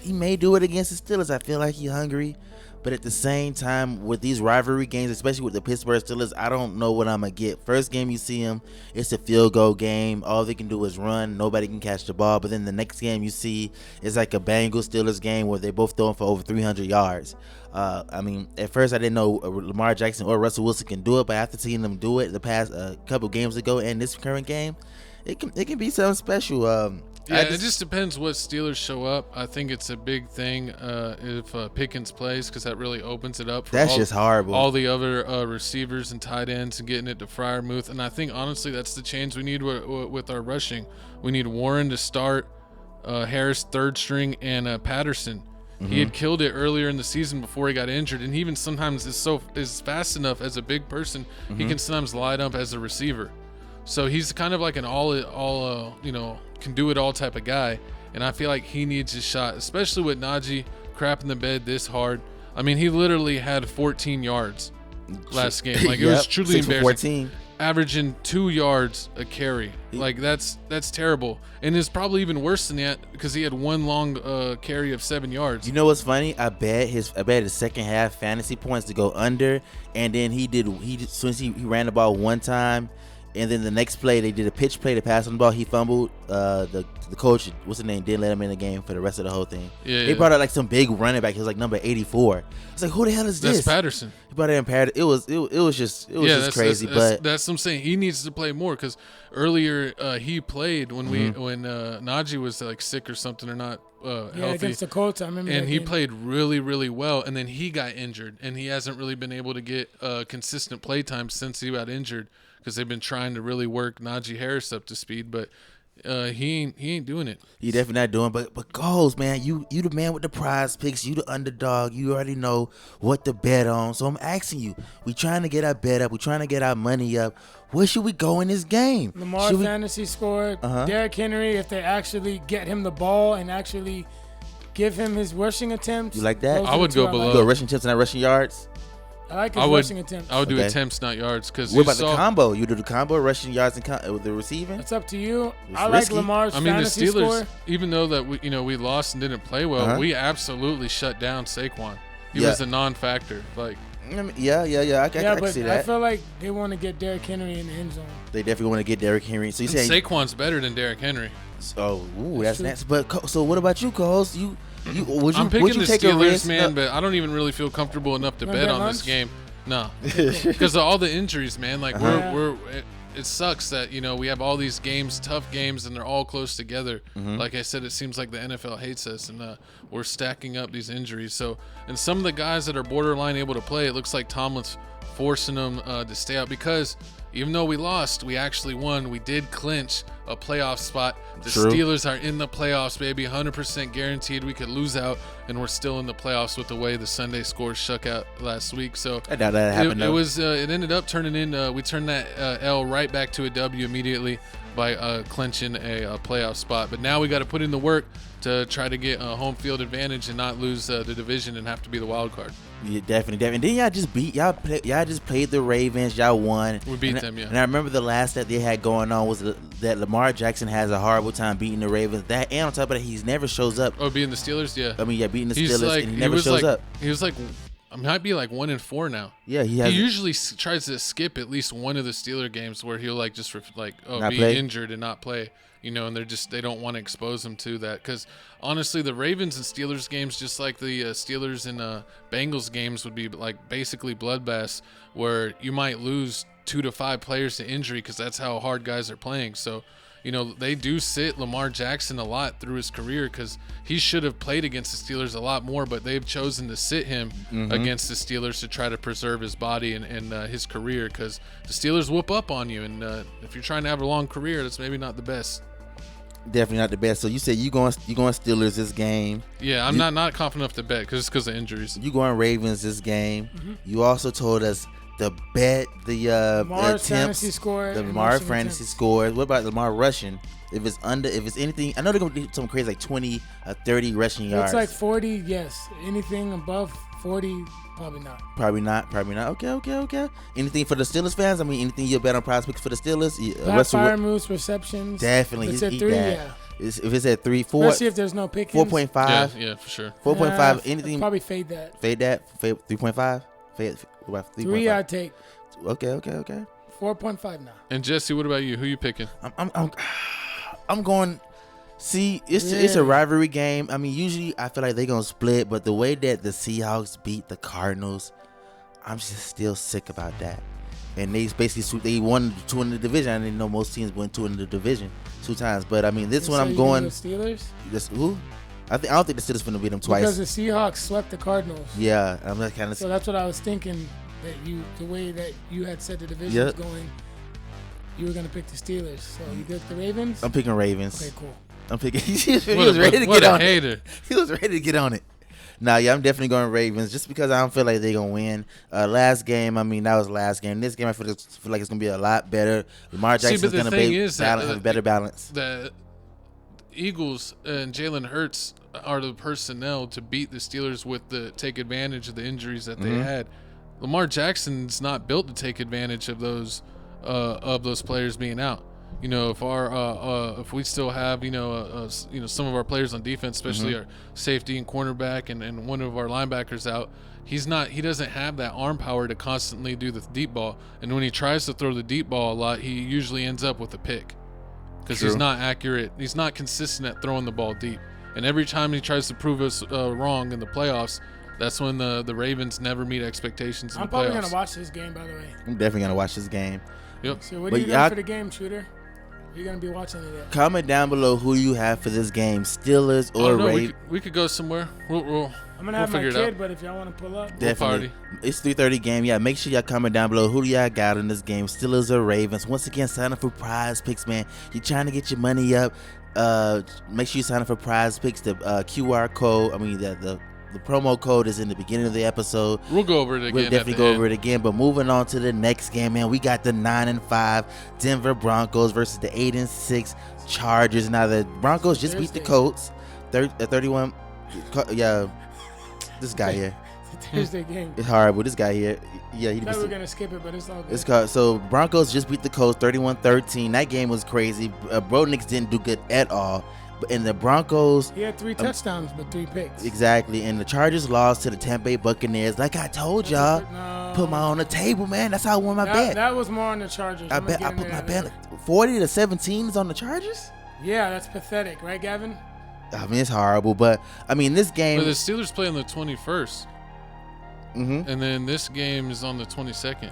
Speaker 2: he may do it against the Steelers. I feel like he's hungry. But at the same time, with these rivalry games, especially with the Pittsburgh Steelers, I don't know what I'm going to get. First game you see them, it's a field goal game. All they can do is run. Nobody can catch the ball. But then the next game you see is like a Bengals-Steelers game where they're both throwing for over 300 yards. I mean, at first I didn't know Lamar Jackson or Russell Wilson can do it. But after seeing them do it the past couple games ago and this current game, it can be something special.
Speaker 3: It just depends what Steelers show up. I think it's a big thing if Pickens plays, because that really opens it up for
Speaker 2: just horrible.
Speaker 3: All the other receivers and tight ends and getting it to Freiermuth. And I think, honestly, that's the change we need with our rushing. We need Warren to start, Harris third string, and Patterson. He had killed it earlier in the season before he got injured, and he even sometimes is fast enough as a big person. He can sometimes light up as a receiver. So he's kind of like an all can do it all type of guy, and I feel like he needs his shot, especially with Najee crapping the bed this hard. I mean, he literally had 14 yards last game. Like, it was truly embarrassing. 14. Averaging 2 yards a carry. Like, that's terrible. And it's probably even worse than that because he had one long carry of 7 yards.
Speaker 2: You know what's funny? I bet his second half fantasy points to go under, and then since he ran the ball one time. And then the next play, they did a pitch play to pass on the ball. He fumbled. The coach, what's his name, didn't let him in the game for the rest of the whole thing. They brought out like some big running back. He was like number 84. I was like, who the hell is this?
Speaker 3: That's Patterson.
Speaker 2: He brought in Patterson. It was just crazy. But
Speaker 3: that's what I'm saying. He needs to play more because earlier he played when when Najee was like sick or something or not healthy.
Speaker 1: Against the Colts, I remember.
Speaker 3: And he played really, really well. And then he got injured, and he hasn't really been able to get consistent play time since he got injured, because they've been trying to really work Najee Harris up to speed, but he ain't doing it.
Speaker 2: He definitely not doing. But goals, man, you the man with the prize picks. You the underdog. You already know what to bet on. So I'm asking you. We trying to get our bet up. We trying to get our money up. Where should we go in this game?
Speaker 1: Lamar fantasy scored. Derrick Henry, if they actually get him the ball and actually Give him his rushing attempts.
Speaker 2: You like that?
Speaker 3: I would go below.
Speaker 2: You go rushing attempts and not rushing yards?
Speaker 1: I like his rushing attempts.
Speaker 3: I would do attempts, not yards. Because
Speaker 2: what about the combo? You do the combo, rushing yards and with the receiving?
Speaker 1: It's up to you.
Speaker 2: It's
Speaker 1: I
Speaker 2: risky.
Speaker 1: like Lamar's fantasy
Speaker 3: the Steelers,
Speaker 1: score.
Speaker 3: even though that we lost and didn't play well, we absolutely shut down Saquon. He was a non-factor. Like,
Speaker 2: yeah. I can
Speaker 1: but
Speaker 2: see that.
Speaker 1: I feel like they want to get Derrick Henry in the end zone.
Speaker 2: They definitely want to get Derrick Henry. So you say
Speaker 3: Saquon's better than Derrick Henry.
Speaker 2: Oh, that's nasty. But so what about you, co-host?
Speaker 3: I'm picking the Steelers, man, but I don't even really feel comfortable enough to bet on this game. No, because of all the injuries, man. Like it sucks that we have all these games, tough games, and they're all close together. Like I said, it seems like the NFL hates us, and we're stacking up these injuries. So, and some of the guys that are borderline able to play, it looks like Tomlin's forcing them to stay out because even though we lost, we actually won. We did clinch a playoff spot. The Steelers are in the playoffs, baby, 100% guaranteed. We could lose out, and we're still in the playoffs with the way the Sunday scores shook out last week. So
Speaker 2: I doubt that happened.
Speaker 3: It ended up turning in. We turned that L right back to a W immediately by clinching a playoff spot. But now we got to put in the work to try to get a home field advantage and not lose the division and have to be the wild card.
Speaker 2: Yeah, definitely. And then y'all just played the Ravens. Y'all won.
Speaker 3: We beat them, yeah.
Speaker 2: And I remember the last that they had going on was that Lamar Jackson has a horrible time beating the Ravens. That and on top of that, he never shows up.
Speaker 3: Oh, beating the Steelers, yeah.
Speaker 2: I mean, beating the Steelers, and he never shows up.
Speaker 3: He was like, I might be like 1-4 now.
Speaker 2: Yeah, he
Speaker 3: usually tries to skip at least one of the Steeler games where he'll be injured and not play. And they don't want to expose him to that because honestly, the Ravens and Steelers games, just like the Steelers and Bengals games, would be like basically bloodbaths where you might lose 2 to 5 players to injury because that's how hard guys are playing. So, they do sit Lamar Jackson a lot through his career because he should have played against the Steelers a lot more, but they've chosen to sit him against the Steelers to try to preserve his body and his career because the Steelers whoop up on you. And if you're trying to have a long career, that's maybe not the best.
Speaker 2: Definitely not the best. So you said you going Steelers this game.
Speaker 3: Yeah, I'm not confident enough to bet because of injuries.
Speaker 2: You going Ravens this game. You also told us to bet the
Speaker 1: Lamar's fantasy score.
Speaker 2: The Lamar fantasy scores. What about Lamar rushing? If it's anything, I know they're gonna do something crazy like 20 or 30 rushing yards.
Speaker 1: It's like 40. Yes. Anything above 40. Probably not.
Speaker 2: Probably not. Okay. Anything for the Steelers fans? I mean, anything you bet on prize picks for the Steelers?
Speaker 1: Fire moves, receptions.
Speaker 2: Definitely.
Speaker 1: It's at 3, yeah.
Speaker 2: If it's at 3, 4.
Speaker 1: Let's see if there's no pickings.
Speaker 2: 4.5.
Speaker 3: Yeah, for sure.
Speaker 2: 4.5. Anything?
Speaker 1: Probably fade that.
Speaker 2: Fade that. 3.5. Fade. What about 3.5?
Speaker 1: 3 I'd take.
Speaker 2: Okay.
Speaker 1: 4.5 now.
Speaker 3: And Jesse, what about you? Who you picking?
Speaker 2: I'm going. See, it's a rivalry game. I mean, usually I feel like they're gonna split, but the way that the Seahawks beat the Cardinals, I'm just still sick about that. And they basically won 2 in the division. I didn't know most teams win 2 in the division 2 times, but I mean, this one I'm going.
Speaker 1: The Steelers.
Speaker 2: Who? I don't think the Steelers gonna beat them twice.
Speaker 1: Because the Seahawks swept the Cardinals.
Speaker 2: Yeah, I'm not kind of.
Speaker 1: So that's what I was thinking. That the way that you had said the division was going, you were gonna pick the Steelers. So you pick the Ravens.
Speaker 2: I'm picking Ravens.
Speaker 1: Okay, cool.
Speaker 2: I'm picking. He was ready to get on it. He was ready to get on it. Nah, yeah, I'm definitely going Ravens just because I don't feel like they're gonna win. Last game, I mean, that was last game. This game, I feel like it's gonna be a lot better. Lamar Jackson's gonna have a better balance.
Speaker 3: The Eagles and Jalen Hurts are the personnel to beat the Steelers take advantage of the injuries that they had. Lamar Jackson's not built to take advantage of those players being out. If we still have some of our players on defense, especially our safety and cornerback and one of our linebackers out, he doesn't have that arm power to constantly do the deep ball. And when he tries to throw the deep ball a lot, he usually ends up with a pick because he's not accurate. He's not consistent at throwing the ball deep. And every time he tries to prove us wrong in the playoffs, that's when the Ravens never meet expectations in the playoffs.
Speaker 1: I'm probably gonna watch this game, by the way.
Speaker 2: I'm definitely gonna watch this game.
Speaker 3: Yep.
Speaker 1: So what are you doing for the game, Shooter? You're going to be watching it at?
Speaker 2: Comment down below who you have for this game, Steelers or Ravens.
Speaker 3: We could go somewhere. I'm
Speaker 1: going to have my kid, but if y'all want to pull up.
Speaker 2: Definitely. It's 3:30 game. Yeah, make sure y'all comment down below who do y'all got in this game, Steelers or Ravens. Once again, sign up for prize picks, man. You're trying to get your money up. Make sure you sign up for prize picks. The QR code, the promo code is in the beginning of the episode.
Speaker 3: We'll go over it again.
Speaker 2: We'll definitely go over it again. But moving on to the next game, man, we got the 9-5 Denver Broncos versus the 8-6 Chargers. Now the Broncos just beat the Colts, 31. Yeah, this guy here.
Speaker 1: It's a Thursday game.
Speaker 2: It's horrible. This guy here. Yeah,
Speaker 1: I thought we were going to skip it, but it's all good.
Speaker 2: It's called, so Broncos just beat the Colts 31-13. That game was crazy. Bo Nix didn't do good at all. And the Broncos,
Speaker 1: he had 3 touchdowns, but 3 picks.
Speaker 2: Exactly. And the Chargers lost to the Tampa Bay Buccaneers. Like I told y'all, put my on the table, man. That's how I won my bet.
Speaker 1: That was more on the Chargers.
Speaker 2: I put my bet. 40-17 is on the Chargers.
Speaker 1: Yeah, that's pathetic, right, Gavin?
Speaker 2: I mean, it's horrible, but I mean, this game.
Speaker 3: But the Steelers play on the 21st, and then this game is on the 22nd.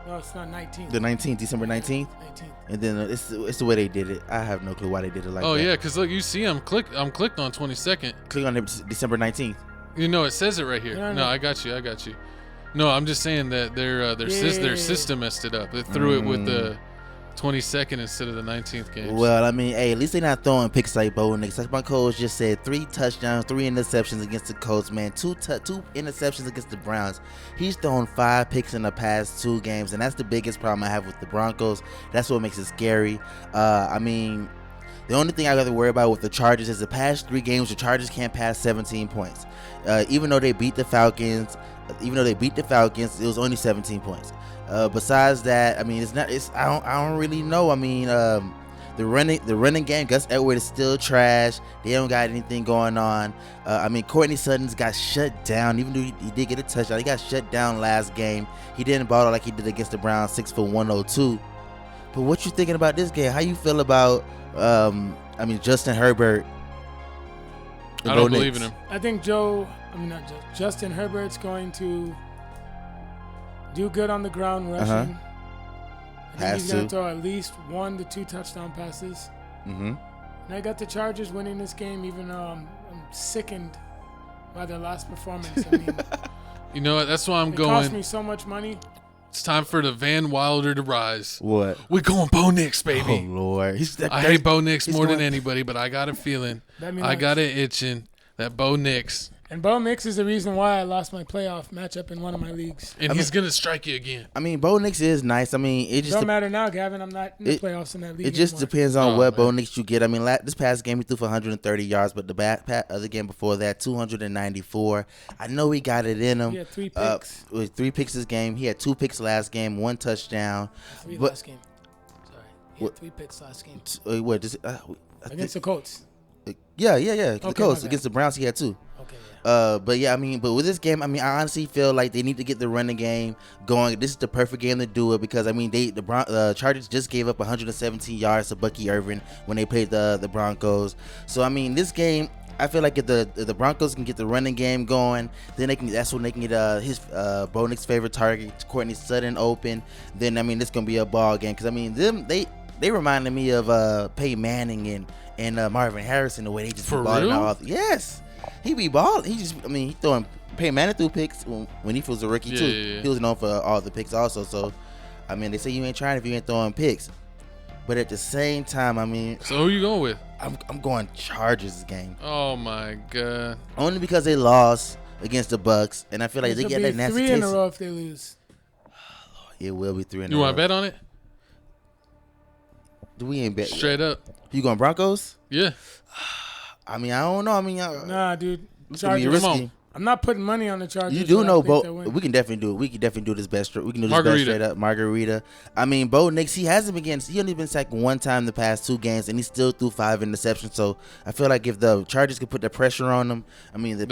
Speaker 1: No, it's not 19th.
Speaker 2: The 19th, December 19th. 19th. And then it's the way they did it. I have no clue why they did it like that.
Speaker 3: Oh yeah, because look, you see, I'm clicked on 22nd.
Speaker 2: Click on December 19th.
Speaker 3: You know, it says it right here. No, I got you. No, I'm just saying that their system messed it up. They threw it with the 22nd instead of the 19th game.
Speaker 2: Well, I mean, hey, at least they're not throwing picks like Bo Nix. Like my coach just said, 3 touchdowns, 3 interceptions against the Colts, man. 2 interceptions against the Browns. He's thrown 5 picks in the past 2 games, and that's the biggest problem I have with the Broncos. That's what makes it scary. I mean, the only thing I got to worry about with the Chargers is the past 3 games, the Chargers can't pass 17 points. Even though they beat the Falcons, it was only 17 points. Besides that, I mean, I don't really know. I mean, the running game, Gus Edwards is still trash. They don't got anything going on. I mean, Courtney Sutton's got shut down. Even though he did get a touchdown, he got shut down last game. He didn't ball like he did against the Browns, 6 for 102. But what you thinking about this game? How you feel about, Justin Herbert?
Speaker 3: I don't believe in him.
Speaker 1: I think Justin Herbert's going to do good on the ground rushing. I think he's going to throw at least 1 to 2 touchdown passes. And I got the Chargers winning this game, even though I'm sickened by their last performance. I mean,
Speaker 3: you know what? That's why I'm going.
Speaker 1: It cost me so much money.
Speaker 3: It's time for the Van Wilder to rise.
Speaker 2: What?
Speaker 3: We're going Bo Nix, baby.
Speaker 2: Oh, Lord.
Speaker 3: I hate Bo Nix more than anybody, but I got a feeling. I got it itching that Bo Nix.
Speaker 1: And Bo Nix is the reason why I lost my playoff matchup in one of my leagues.
Speaker 3: And he's going to strike you again.
Speaker 2: I mean, Bo Nix is nice. I mean, it just
Speaker 1: don't matter now, Gavin. I'm not in the playoffs in that league.
Speaker 2: It just depends on what Bo Nix you get. I mean, this past game he threw for 130 yards, but the other game before that, 294. I know he got it in him.
Speaker 1: He had 3 picks.
Speaker 2: With 3 picks this game. He had 2 picks last game, 1 touchdown.
Speaker 1: 3 last game. Sorry. He had 3 picks last game. Against the Colts.
Speaker 2: Yeah. The Colts. Against the Browns, he had 2. But yeah, I mean, but with this game, I mean, I honestly feel like they need to get the running game going. This is the perfect game to do it because I mean, the Chargers just gave up 117 yards to Bucky Irvin when they played the Broncos. So I mean, this game, I feel like if the Broncos can get the running game going, then that's when they can get his Bo Nix's favorite target, Courtney Sutton, open. Then I mean, this gonna be a ball game because I mean, they reminded me of Peyton Manning and Marvin Harrison the way they just balling out. Yes. He be balling. He throwing. Peyton Manning threw picks when he was a rookie too. Yeah. He was known for all the picks also. So, I mean, they say you ain't trying if you ain't throwing picks. But at the same time, I mean.
Speaker 3: So who you going with?
Speaker 2: I'm going Chargers this game.
Speaker 3: Oh my God.
Speaker 2: Only because they lost against the Bucks, and I feel like they get that nasty
Speaker 1: 3 in a row if they lose.
Speaker 2: Oh, Lord, it will be 3 in a row.
Speaker 3: You want to bet on it?
Speaker 2: We ain't bet
Speaker 3: straight up.
Speaker 2: You going Broncos?
Speaker 3: Yeah.
Speaker 2: I mean, I don't know. I mean,
Speaker 1: nah, dude.
Speaker 2: It's gonna be risky.
Speaker 1: I'm not putting money on the Chargers.
Speaker 2: You do know, we can definitely do it. We can definitely do this best. We can do this best straight up. Margarita. I mean, Bo Nix, he only been sacked 1 time the past 2 games, and he still threw 5 interceptions. So I feel like if the Chargers could put the pressure on them, I mean, the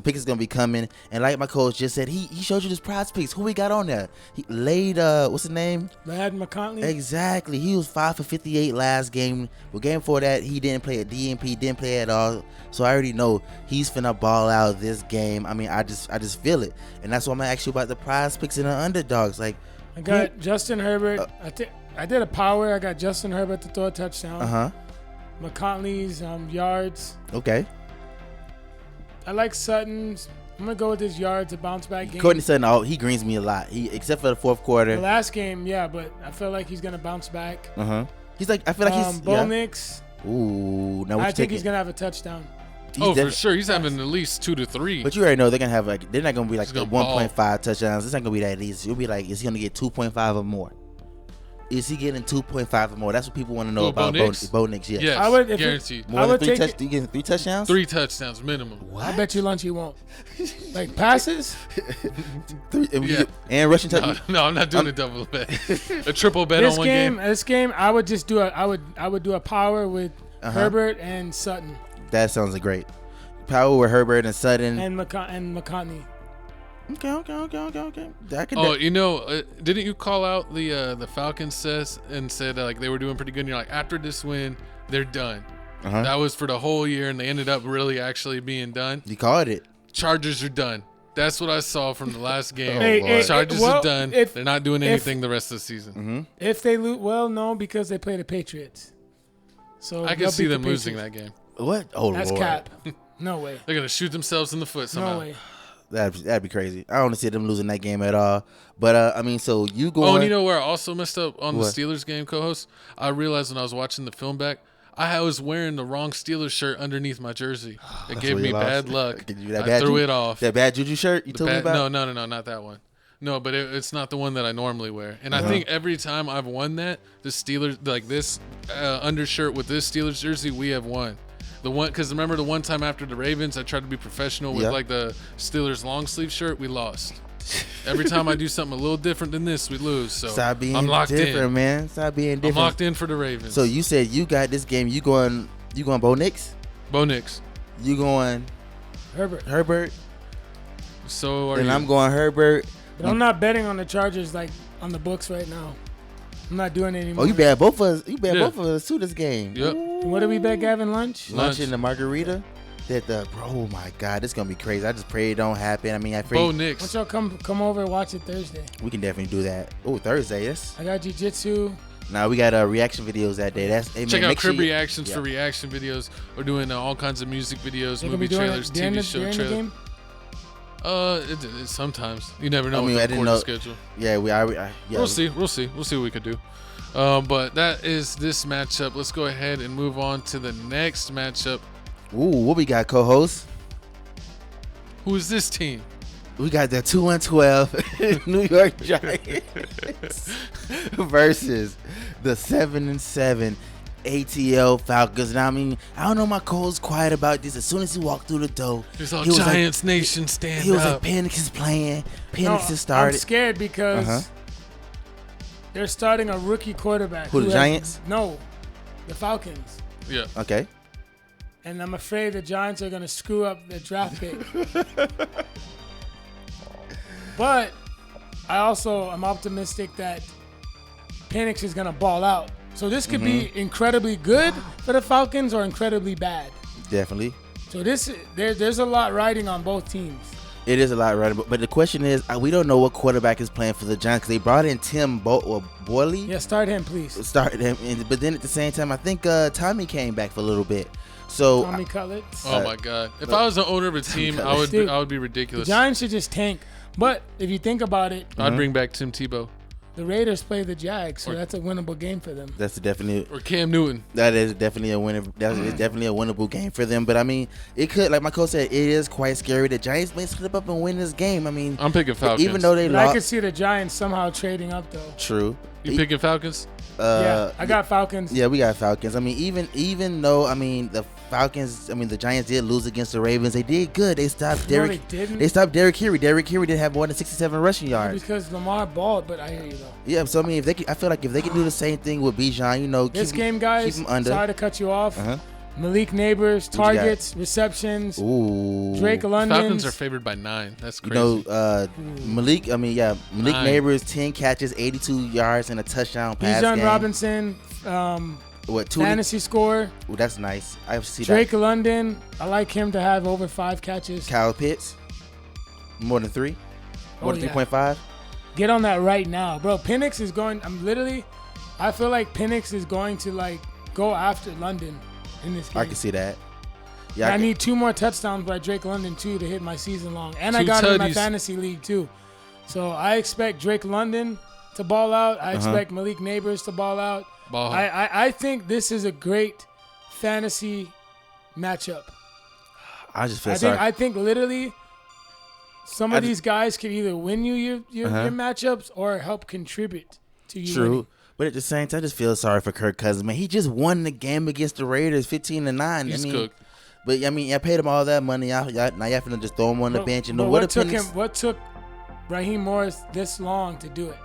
Speaker 2: pick is gonna be coming. And like my coach just said, he showed you his prize picks. Who we got on there? He laid what's his name?
Speaker 1: Ladd McConkey.
Speaker 2: Exactly. He was 5 for 58 last game. The game before that, he didn't play at DNP, didn't play at all. So I already know he's finna ball out this game. I mean, I just feel it, and that's why I'm gonna ask you about the prize picks and the underdogs. Like,
Speaker 1: I got Justin Herbert. I did a power. I got Justin Herbert to throw a touchdown. McConley's yards.
Speaker 2: Okay.
Speaker 1: I like Sutton's. I'm gonna go with his yards, a bounce back game.
Speaker 2: Courtney Sutton, he greens me a lot. Except for the 4th quarter.
Speaker 1: The last game, yeah, but I feel like he's gonna bounce back.
Speaker 2: He's like, I feel like he's
Speaker 1: Bo Nix.
Speaker 2: Ooh, now
Speaker 1: I think he's gonna have a touchdown.
Speaker 3: For sure. He's having at least 2 to 3.
Speaker 2: But you already know they're gonna have they're not gonna be like 1.5 touchdowns. It's not gonna be that easy. It'll be like, is he gonna get 2.5 or more? is he getting 2.5 or more? That's what people want to know
Speaker 3: Who,
Speaker 2: about
Speaker 3: Bo
Speaker 2: Nix. Yes.
Speaker 3: Yes,
Speaker 1: I would, if
Speaker 3: guaranteed.
Speaker 2: More than 3 touchdowns? You getting 3 touchdowns?
Speaker 3: 3 touchdowns minimum.
Speaker 2: What?
Speaker 1: I bet you lunch he won't. Like passes?
Speaker 2: And rushing touchdowns?
Speaker 3: No, I'm not doing a double bet. A triple bet on one game.
Speaker 1: This game, I would just do I would do a power with Herbert and Sutton.
Speaker 2: That sounds great. Power with Herbert and Sutton.
Speaker 1: And McContney.
Speaker 2: Okay.
Speaker 3: Didn't you call out the Falcons said like they were doing pretty good? And you're like, after this win, they're done. That was for the whole year, and they ended up really actually being done.
Speaker 2: You called it.
Speaker 3: Chargers are done. That's what I saw from the last game. Chargers are done. They're not doing anything the rest of the season.
Speaker 2: Mm-hmm.
Speaker 1: If they lose, well, no, because they play the Patriots. So
Speaker 3: I can see them losing that game.
Speaker 2: What? Oh,
Speaker 1: that's
Speaker 2: Lord.
Speaker 1: cap. No way.
Speaker 3: They're gonna shoot themselves in the foot somehow.
Speaker 1: No way.
Speaker 2: That'd be crazy. I don't see them losing that game at all. But so you go.
Speaker 3: Oh, and you know where I also messed up on
Speaker 2: What?
Speaker 3: the Steelers game, co-host? I realized when I was watching the film back, I was wearing the wrong Steelers shirt underneath my jersey. It gave me bad luck. I threw it off.
Speaker 2: That bad juju shirt you told me about?
Speaker 3: No, not that one. No, but it's not the one that I normally wear. And I think every time I've won that, the Steelers, like this undershirt with this Steelers jersey, we have won. The one, because remember the one time after the Ravens, I tried to be professional with like the Steelers long sleeve shirt, we lost. Every time I do something a little different than this, we lose. So
Speaker 2: Stop being
Speaker 3: I'm locked
Speaker 2: different,
Speaker 3: in.
Speaker 2: man. Stop being different.
Speaker 3: I'm locked in for the Ravens.
Speaker 2: So you said you got this game. You going Bo Nix?
Speaker 3: Bo Nix.
Speaker 2: You going
Speaker 1: Herbert.
Speaker 3: So are
Speaker 2: and
Speaker 3: you?
Speaker 2: I'm going Herbert.
Speaker 1: But I'm not betting on the Chargers like on the books right now. I'm not doing it anymore.
Speaker 2: Oh, you bet both of us. You bet both of us to this game.
Speaker 3: Yep.
Speaker 1: What did we bet, Gavin? Lunch
Speaker 2: and the margarita. Oh my God, this is gonna be crazy. I just pray it don't happen. I mean, I pray.
Speaker 3: Bo Nix.
Speaker 1: Why don't y'all come over and watch it Thursday?
Speaker 2: We can definitely do that. Oh, Thursday, yes.
Speaker 1: I got jiu-jitsu.
Speaker 2: Now we got reaction videos that day.
Speaker 3: Check out Crib Reactions for reaction videos. We're doing all kinds of music videos, movie trailers, TV show trailers. Sometimes you never know. I didn't know schedule.
Speaker 2: Yeah,
Speaker 3: we'll see. We'll see what we could do. But that is this matchup. Let's go ahead and move on to the next matchup.
Speaker 2: Ooh, what we got, co-host?
Speaker 3: Who is this team?
Speaker 2: We got the 2-12 New York Giants versus the 7-7 ATL Falcons. Now, I mean, I don't know, my co-host quiet about this. As soon as he walked through the door,
Speaker 3: he's all Giants Nation stand up.
Speaker 2: He was like, Penix is playing. Penix is started.
Speaker 1: I'm scared because they're starting a rookie quarterback.
Speaker 2: Who, the Giants?
Speaker 1: No, the Falcons.
Speaker 3: Yeah.
Speaker 2: Okay.
Speaker 1: And I'm afraid the Giants are going to screw up the draft pick. But I'm optimistic that Penix is going to ball out. So this could be incredibly good for the Falcons or incredibly bad.
Speaker 2: Definitely.
Speaker 1: So there's a lot riding on both teams.
Speaker 2: It is a lot riding, but the question is, we don't know what quarterback is playing for the Giants because they brought in Tim Boyle.
Speaker 1: Yeah, start him, please.
Speaker 2: Start him, but then at the same time, I think Tommy came back for a little bit. So
Speaker 1: Tommy Cutlets.
Speaker 3: Oh my God! If I was the owner of a team, I would be ridiculous.
Speaker 1: The Giants should just tank. But if you think about it,
Speaker 3: I'd bring back Tim Tebow.
Speaker 1: The Raiders play the Jags, so that's a winnable game for them.
Speaker 2: That's definitely
Speaker 3: or Cam Newton.
Speaker 2: That is definitely a winner. That's definitely a winnable game for them. But I mean, it could, like my coach said, it is quite scary. The Giants may slip up and win this game. I mean,
Speaker 3: I'm picking Falcons.
Speaker 2: Even though they lost,
Speaker 1: I could see the Giants somehow trading up though.
Speaker 2: True.
Speaker 3: You picking Falcons?
Speaker 1: Yeah, I got Falcons.
Speaker 2: Yeah, we got Falcons. I mean, even though the Falcons, the Giants did lose against the Ravens. They did good. They stopped Derrick. They stopped Derrick Henry. Derrick Henry didn't have more than 67 rushing yards.
Speaker 1: Because Lamar balled, but I hear you though.
Speaker 2: Yeah, so I mean, I feel like if they can do the same thing with Bijan,
Speaker 1: this game, guys.
Speaker 2: Keep him under.
Speaker 1: Sorry to cut you off. Malik Neighbors, targets, receptions.
Speaker 2: Ooh.
Speaker 1: Drake London.
Speaker 3: Falcons are favored by 9. That's crazy.
Speaker 2: Malik Neighbors, 10 catches, 82 yards, and a touchdown pass
Speaker 1: Bijan
Speaker 2: game.
Speaker 1: Robinson, fantasy score.
Speaker 2: Ooh, that's nice. I see
Speaker 1: Drake
Speaker 2: that.
Speaker 1: London, I like him to have over 5 catches.
Speaker 2: Kyle Pitts, more than 3? More than 3.5?
Speaker 1: Get on that right now. Bro, Penix is going, I feel like Penix is going to go after London in this game.
Speaker 2: I can see that. Yeah,
Speaker 1: I need 2 more touchdowns by Drake London too to hit my season long. And I
Speaker 3: 2
Speaker 1: got him in my
Speaker 3: tutties.
Speaker 1: fantasy league too. So I expect Drake London to ball out. I expect Malik Neighbors to ball out. I think this is a great fantasy matchup.
Speaker 2: I just feel sorry.
Speaker 1: I think literally some of these guys can either win you your matchups or help contribute to you.
Speaker 2: True.
Speaker 1: Winning.
Speaker 2: But at the same time, I just feel sorry for Kirk Cousins, man. He just won the game against the Raiders, 15-9.
Speaker 3: He's cooked.
Speaker 2: But I mean, I paid him all that money. Now y'all finna just throw him on the bench. And
Speaker 1: what took Raheem Morris this long to do it?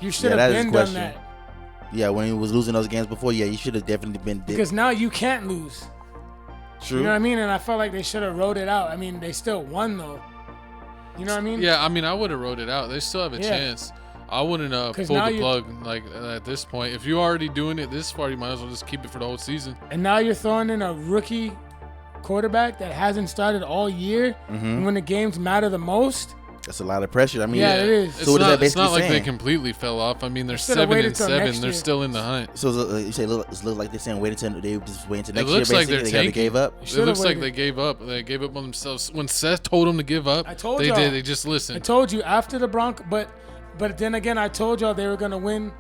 Speaker 1: You should have been done that.
Speaker 2: Yeah, when he was losing those games before, you should have definitely been.
Speaker 1: Because now you can't lose.
Speaker 2: True.
Speaker 1: You know what I mean? And I felt like they should have wrote it out. I mean, they still won though. You know what I mean?
Speaker 3: Yeah, I mean, I would have wrote it out. They still have a chance. I wouldn't pull the plug at this point. If you're already doing it this far, you might as well just keep it for the whole season.
Speaker 1: And now you're throwing in a rookie quarterback that hasn't started all year, and when the games matter the most.
Speaker 2: That's a lot of pressure. I mean,
Speaker 1: it is.
Speaker 2: So it's
Speaker 3: not like they completely fell off. I mean, they're 7-7. They're still in the hunt.
Speaker 2: So you say it looks like they're saying wait until next year.
Speaker 3: It looks like they
Speaker 2: gave up.
Speaker 3: It looks like they gave up. They gave up on themselves. When Seth told them to give up, they did. They just listened.
Speaker 1: I told you after the Broncos, but then again, I told y'all they were gonna win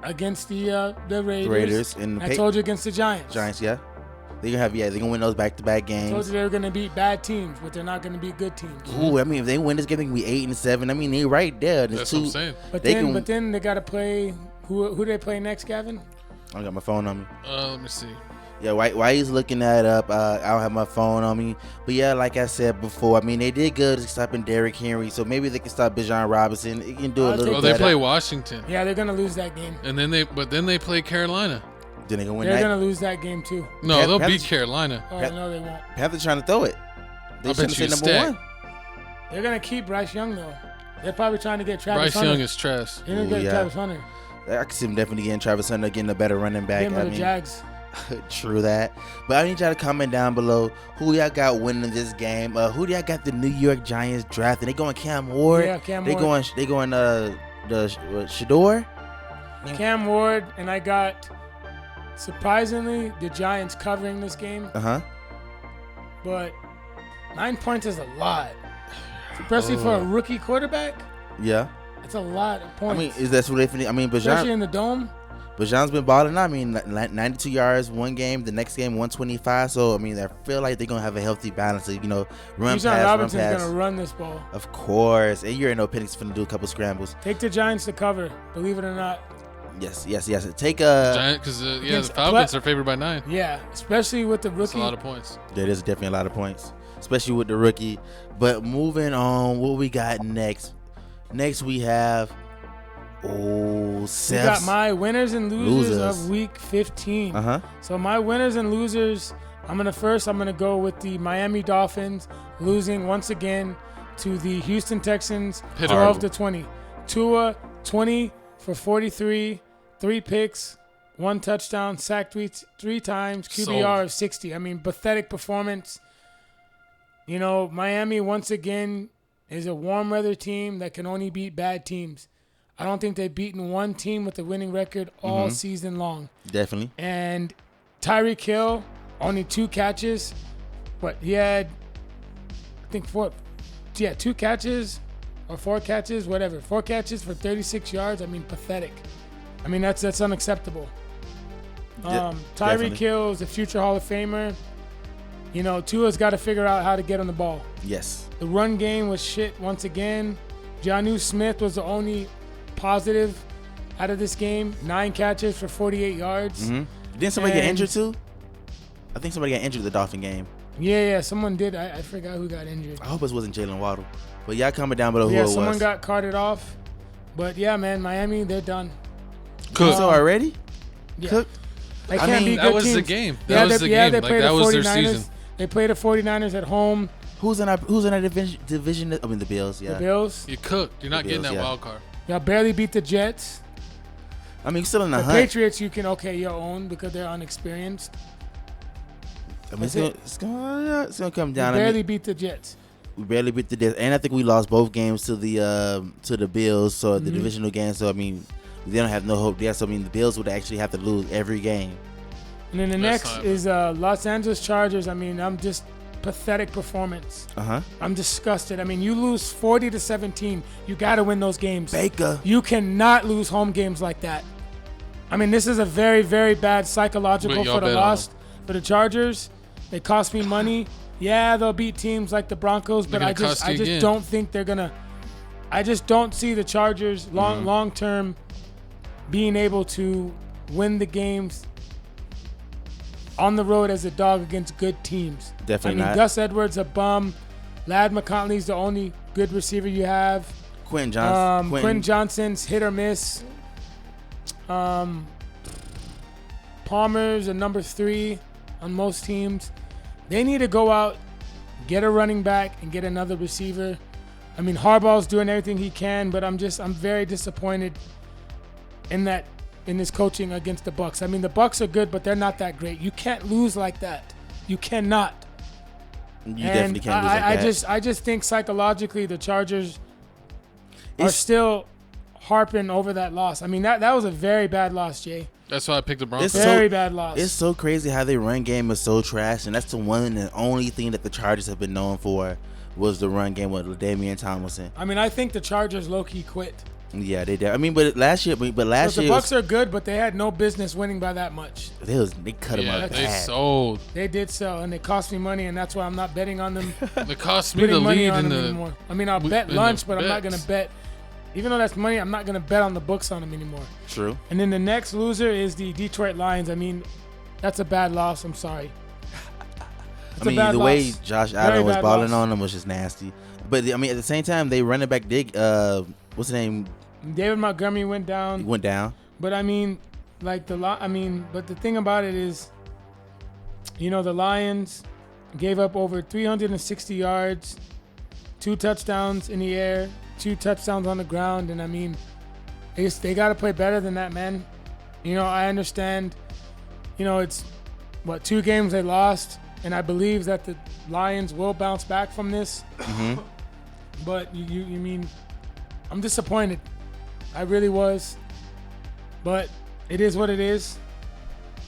Speaker 1: against the Raiders.
Speaker 2: And
Speaker 1: I told you against the Giants.
Speaker 2: Yeah. They're gonna win those back-to-back games.
Speaker 1: I told you they were gonna beat bad teams, but they're not gonna beat good teams.
Speaker 2: Ooh, I mean, if they win this game, they can be 8-7. I mean, they're right there.
Speaker 3: That's what I'm saying.
Speaker 1: But then they gotta play. Who do they play next, Gavin?
Speaker 2: I got my phone on me.
Speaker 3: Let me see.
Speaker 2: Yeah, while he's looking that up, I don't have my phone on me. But yeah, like I said before, I mean, they did good stopping Derrick Henry, so maybe they can stop Bijan Robinson. They can do a little better.
Speaker 3: They play Washington.
Speaker 1: Yeah, they're gonna lose that game.
Speaker 3: And then they play Carolina.
Speaker 2: Then they're
Speaker 1: gonna lose that game too.
Speaker 3: No, they'll beat Carolina.
Speaker 1: Oh no, they won't.
Speaker 2: Panthers trying to throw it. They should say number one.
Speaker 1: They're gonna keep Bryce Young though. They're probably trying to get Travis Hunter.
Speaker 3: Bryce Young is trash.
Speaker 1: They're gonna get Travis Hunter.
Speaker 2: I can see them definitely getting Travis Hunter, getting a better running back.
Speaker 1: The Jags.
Speaker 2: True that. But I need y'all to comment down below who y'all got winning this game. Who do y'all got the New York Giants drafting? They going Cam Ward?
Speaker 1: Yeah, Cam
Speaker 2: Ward. They going Shador?
Speaker 1: Cam Ward, and I got surprisingly the Giants covering this game. But 9 points is a lot, especially for a rookie quarterback.
Speaker 2: Yeah,
Speaker 1: it's a lot of points.
Speaker 2: I mean, is that what they finish? I mean,
Speaker 1: especially in the dome.
Speaker 2: Bajan's been balling. I mean, 92 yards one game. The next game, 125. So I mean, I feel like they're gonna have a healthy balance. Run pass.
Speaker 1: Robinson's gonna run this ball.
Speaker 2: Of course, and you already know Penix finna do a couple scrambles.
Speaker 1: Take the Giants to cover. Believe it or not.
Speaker 2: Yes. Take
Speaker 3: Giant because the Falcons are favored by 9.
Speaker 1: Yeah, especially with the rookie.
Speaker 3: That's a lot of points.
Speaker 2: That is definitely a lot of points, especially with the rookie. But moving on, what we got next? Next we have. We
Speaker 1: got my winners and losers of week 15. So my winners and losers, I'm gonna go with the Miami Dolphins losing once again to the Houston Texans 12-20. Tua 20 for 43, 3 picks, 1 touchdown, sacked three times, QBR of 60. I mean, pathetic performance. Miami once again is a warm weather team that can only beat bad teams. I don't think they've beaten one team with a winning record all season long.
Speaker 2: Definitely.
Speaker 1: And Tyreek Hill, only 2 catches. But he had, I think, 2 catches or 4 catches, whatever. 4 catches for 36 yards. I mean, pathetic. I mean, that's unacceptable. Tyreek Hill is a future Hall of Famer. Tua's got to figure out how to get on the ball.
Speaker 2: Yes.
Speaker 1: The run game was shit once again. Jonnu Smith was the only positive out of this game. 9 catches for 48 yards.
Speaker 2: Didn't somebody get injured too? I think somebody got injured in the Dolphin game.
Speaker 1: Yeah, someone did. I forgot who got injured.
Speaker 2: I hope it wasn't Jalen Waddle. But y'all comment down below who it was.
Speaker 1: Yeah, someone got carted off. But yeah, man, Miami, they're done.
Speaker 2: Cooked. So already?
Speaker 1: Yeah.
Speaker 2: Cooked?
Speaker 1: They can't beat good teams.
Speaker 3: That was the game. That was the game.
Speaker 1: They played the 49ers.
Speaker 3: Their season.
Speaker 1: They played the 49ers at home.
Speaker 2: Who's in our division? I mean, the Bills, yeah.
Speaker 1: The Bills.
Speaker 3: You're cooked. You're not getting that wild card.
Speaker 1: Y'all barely beat the Jets.
Speaker 2: I mean, still in the hunt.
Speaker 1: Patriots, you can your own because they're unexperienced.
Speaker 2: I mean, it's gonna come down.
Speaker 1: We barely beat the Jets.
Speaker 2: We barely beat the Jets, and I think we lost both games to the Bills. So the divisional game. So I mean, they don't have no hope there. So I mean, the Bills would actually have to lose every game.
Speaker 1: And then the next is Los Angeles Chargers. I mean, I'm just pathetic performance. I'm disgusted. I mean, you lose 40-17. You got to win those games.
Speaker 2: Baker.
Speaker 1: You cannot lose home games like that. I mean, this is a very, very bad psychological for the loss. For the Chargers, they cost me money. Yeah, they'll beat teams like the Broncos, but I just don't think they're gonna. I just don't see the Chargers long term being able to win the games on the road as a dog against good teams.
Speaker 2: Definitely not.
Speaker 1: Gus Edwards a bum. Ladd McConkey's the only good receiver you have.
Speaker 2: Quentin Johnson.
Speaker 1: Quentin Johnson's hit or miss. Palmer's a number 3 on most teams. They need to go out, get a running back, and get another receiver. I mean, Harbaugh's doing everything he can, but I'm very disappointed in his coaching against the Bucs. I mean, the Bucs are good, but they're not that great. You can't lose like that. You cannot.
Speaker 2: Definitely can't lose like that.
Speaker 1: I just think psychologically the Chargers are still harping over that loss. I mean, that was a very bad loss, Jay.
Speaker 3: That's why I picked the Broncos.
Speaker 1: Very bad loss.
Speaker 2: It's so crazy how their run game is so trash, and that's the one and the only thing that the Chargers have been known for was the run game with LaDainian Tomlinson.
Speaker 1: I mean, I think the Chargers low-key quit.
Speaker 2: Yeah, they did. I mean, but last year,
Speaker 1: The Bucs are good, but they had no business winning by that much.
Speaker 2: They cut them out.
Speaker 3: They sold.
Speaker 1: They did sell, and it cost me money, and that's why I'm not betting on them.
Speaker 3: It cost me the lead in the.
Speaker 1: Anymore. I mean, I'll bet lunch, but I'm not gonna bet. Even though that's money, I'm not gonna bet on the books on them anymore.
Speaker 2: True.
Speaker 1: And then the next loser is the Detroit Lions. I mean, that's a bad loss. I'm sorry.
Speaker 2: The way Josh Allen was balling on them was just nasty. But I mean, at the same time, they running back what's his name?
Speaker 1: David Montgomery went down.
Speaker 2: He went down.
Speaker 1: But I mean, but the thing about it is, the Lions gave up over 360 yards, 2 touchdowns in the air, 2 touchdowns on the ground, and I mean, they got to play better than that, man. I understand. It's 2 games they lost, and I believe that the Lions will bounce back from this.
Speaker 2: Mm-hmm.
Speaker 1: But you mean, I'm disappointed. I really was. But it is what it is.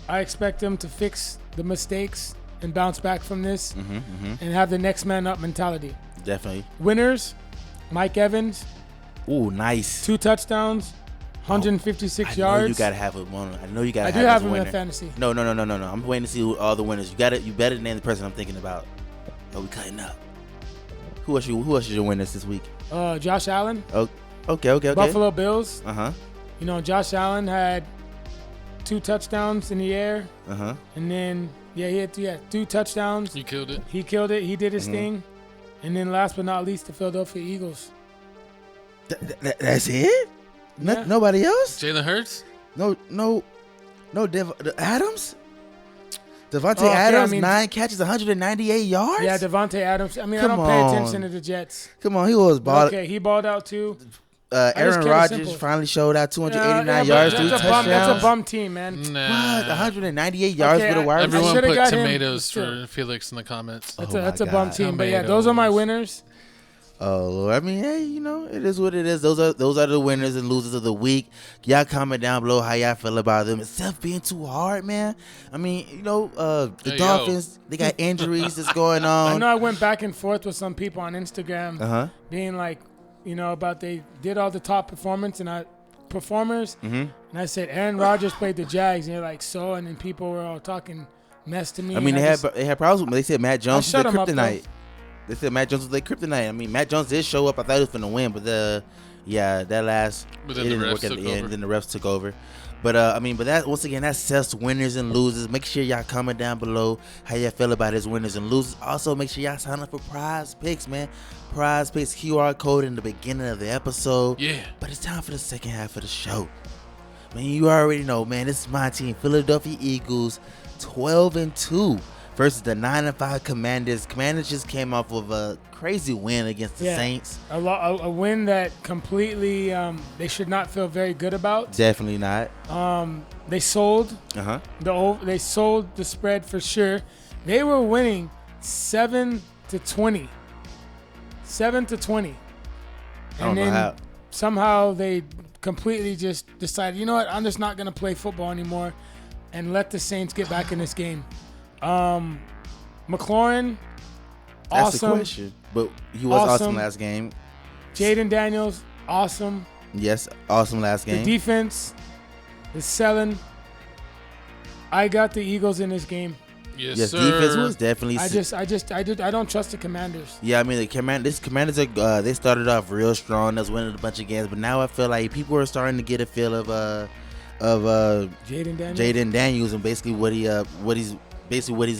Speaker 1: I expect them to fix the mistakes and bounce back from this and have the next man up mentality.
Speaker 2: Definitely.
Speaker 1: Winners, Mike Evans.
Speaker 2: Ooh, nice.
Speaker 1: 2 touchdowns, 156 yards.
Speaker 2: I know you got to have one. I know you got to have
Speaker 1: I do have him
Speaker 2: winner.
Speaker 1: in fantasy.
Speaker 2: No. I'm waiting to see all the winners. You better name the person I'm thinking about. Oh, we cutting up. Who else is your winners this week?
Speaker 1: Josh Allen.
Speaker 2: Oh, okay.
Speaker 1: Buffalo Bills.
Speaker 2: Uh-huh.
Speaker 1: Josh Allen had 2 touchdowns in the air.
Speaker 2: Uh-huh.
Speaker 1: And then, he had 2 touchdowns.
Speaker 3: He killed it.
Speaker 1: He did his thing. And then last but not least, the Philadelphia Eagles.
Speaker 2: That's it?
Speaker 1: Yeah.
Speaker 2: Nobody else?
Speaker 3: Jalen Hurts?
Speaker 2: No, Adams? Devontae Adams, 9 catches, 198 yards?
Speaker 1: Yeah, Devontae Adams. I mean, I
Speaker 2: Come
Speaker 1: don't pay
Speaker 2: on.
Speaker 1: attention to the Jets.
Speaker 2: Come on, he was balling.
Speaker 1: Okay, he balled out too.
Speaker 2: Aaron Rodgers finally showed out 289 yards, 3 touchdowns.
Speaker 1: That's a bum team, man.
Speaker 3: Nah.
Speaker 2: What? 198 yards with a wide receiver?
Speaker 3: Everyone put
Speaker 1: got
Speaker 3: tomatoes
Speaker 1: him.
Speaker 3: for Felix in the comments.
Speaker 1: That's a bum team. But yeah, those are my winners.
Speaker 2: Oh, I mean, hey, it is what it is. Those are the winners and losers of the week. Y'all comment down below how y'all feel about them. Instead of being too hard, man. I mean, the Dolphins, they got injuries that's going on.
Speaker 1: I know I went back and forth with some people on Instagram, being like, about they did all the top performers, and I said Aaron Rodgers played the Jags, and they're like, so, and then people were all talking mess to me.
Speaker 2: I mean, they had problems with me. They said Matt Jones was their kryptonite.
Speaker 1: Up,
Speaker 2: They said Matt Jones was their kryptonite. I mean, Matt Jones did show up. I thought he was going to win, but that last it didn't work at the end. Then the refs took over. But that once again, that sets winners and losers. Make sure y'all comment down below how y'all feel about his winners and losers. Also, make sure y'all sign up for Prize Picks, man. Prize Picks QR code in the beginning of the episode.
Speaker 3: Yeah.
Speaker 2: But it's time for the second half of the show. Man, you already know, man. This is my team, Philadelphia Eagles, 12-2 versus the 9-5 Commanders. Commanders just came off of a crazy win against the Saints.
Speaker 1: A win that completely they should not feel very good about.
Speaker 2: Definitely not.
Speaker 1: They sold. They sold the spread for sure. They were winning 7-20. 7-20. And then somehow they completely just decided, you know what, I'm just not going to play football anymore and let the Saints get back in this game. McLaurin,
Speaker 2: That's
Speaker 1: awesome.
Speaker 2: the question. But he was awesome last game.
Speaker 1: Jaden Daniels, awesome.
Speaker 2: Yes, awesome last game.
Speaker 1: The defense is selling. I got the Eagles in this game.
Speaker 3: Yes, sir.
Speaker 2: Defense was definitely.
Speaker 1: I don't trust the Commanders.
Speaker 2: Yeah, I mean the Commanders are they started off real strong. That's winning a bunch of games, but now I feel like people are starting to get a feel of Jaden Daniels and basically what he's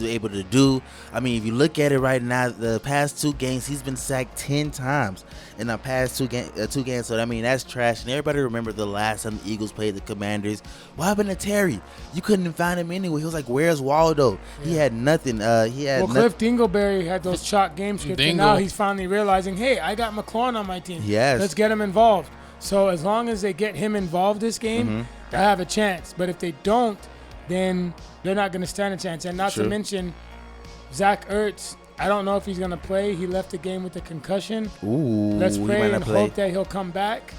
Speaker 2: able to do. I mean, if you look at it right now, the past 2 games he's been sacked 10 times in the past 2 games. So I mean, that's trash. And everybody remember the last time the Eagles played the Commanders. What happened to Terry? You couldn't find him anywhere. He was like, "Where's Waldo?" Yeah. He had nothing.
Speaker 1: Cliff Dingleberry had those chalk game scripts, and now he's finally realizing, hey, I got McLaurin on my team.
Speaker 2: Yes.
Speaker 1: Let's get him involved. So as long as they get him involved this game, they'll have a chance. But if they don't, then they're not going to stand a chance. And not to mention, Zach Ertz, I don't know if he's going to play. He left the game with a concussion.
Speaker 2: Ooh,
Speaker 1: let's pray and hope that he'll come back.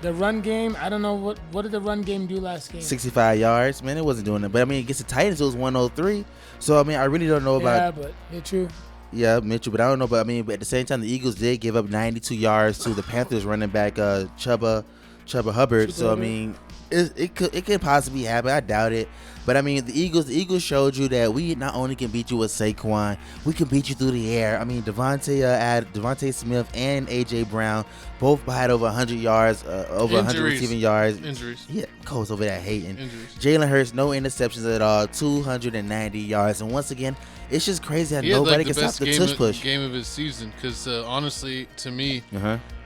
Speaker 1: The run game, I don't know, what did the run game do last game?
Speaker 2: 65 yards. Man, it wasn't doing it. But, I mean, against the Titans, it was 103. So, I mean, I really don't know about.
Speaker 1: Yeah, but Mitchell.
Speaker 2: Yeah, Mitchell. But I don't know. But, I mean, at the same time, the Eagles did give up 92 yards to the Panthers running back Chuba Hubbard. So, I mean, it could possibly happen. I doubt it. But I mean, the Eagles showed you that we not only can beat you with Saquon, we can beat you through the air. I mean, Devontae Smith and AJ Brown both had over 100 yards, over 100 receiving yards.
Speaker 3: Injuries.
Speaker 2: Yeah, Cole's over there hating. Jalen Hurts, no interceptions at all, 290 yards. And once again, it's just crazy how nobody can stop the tush push.
Speaker 3: Game of his season, because honestly, to me,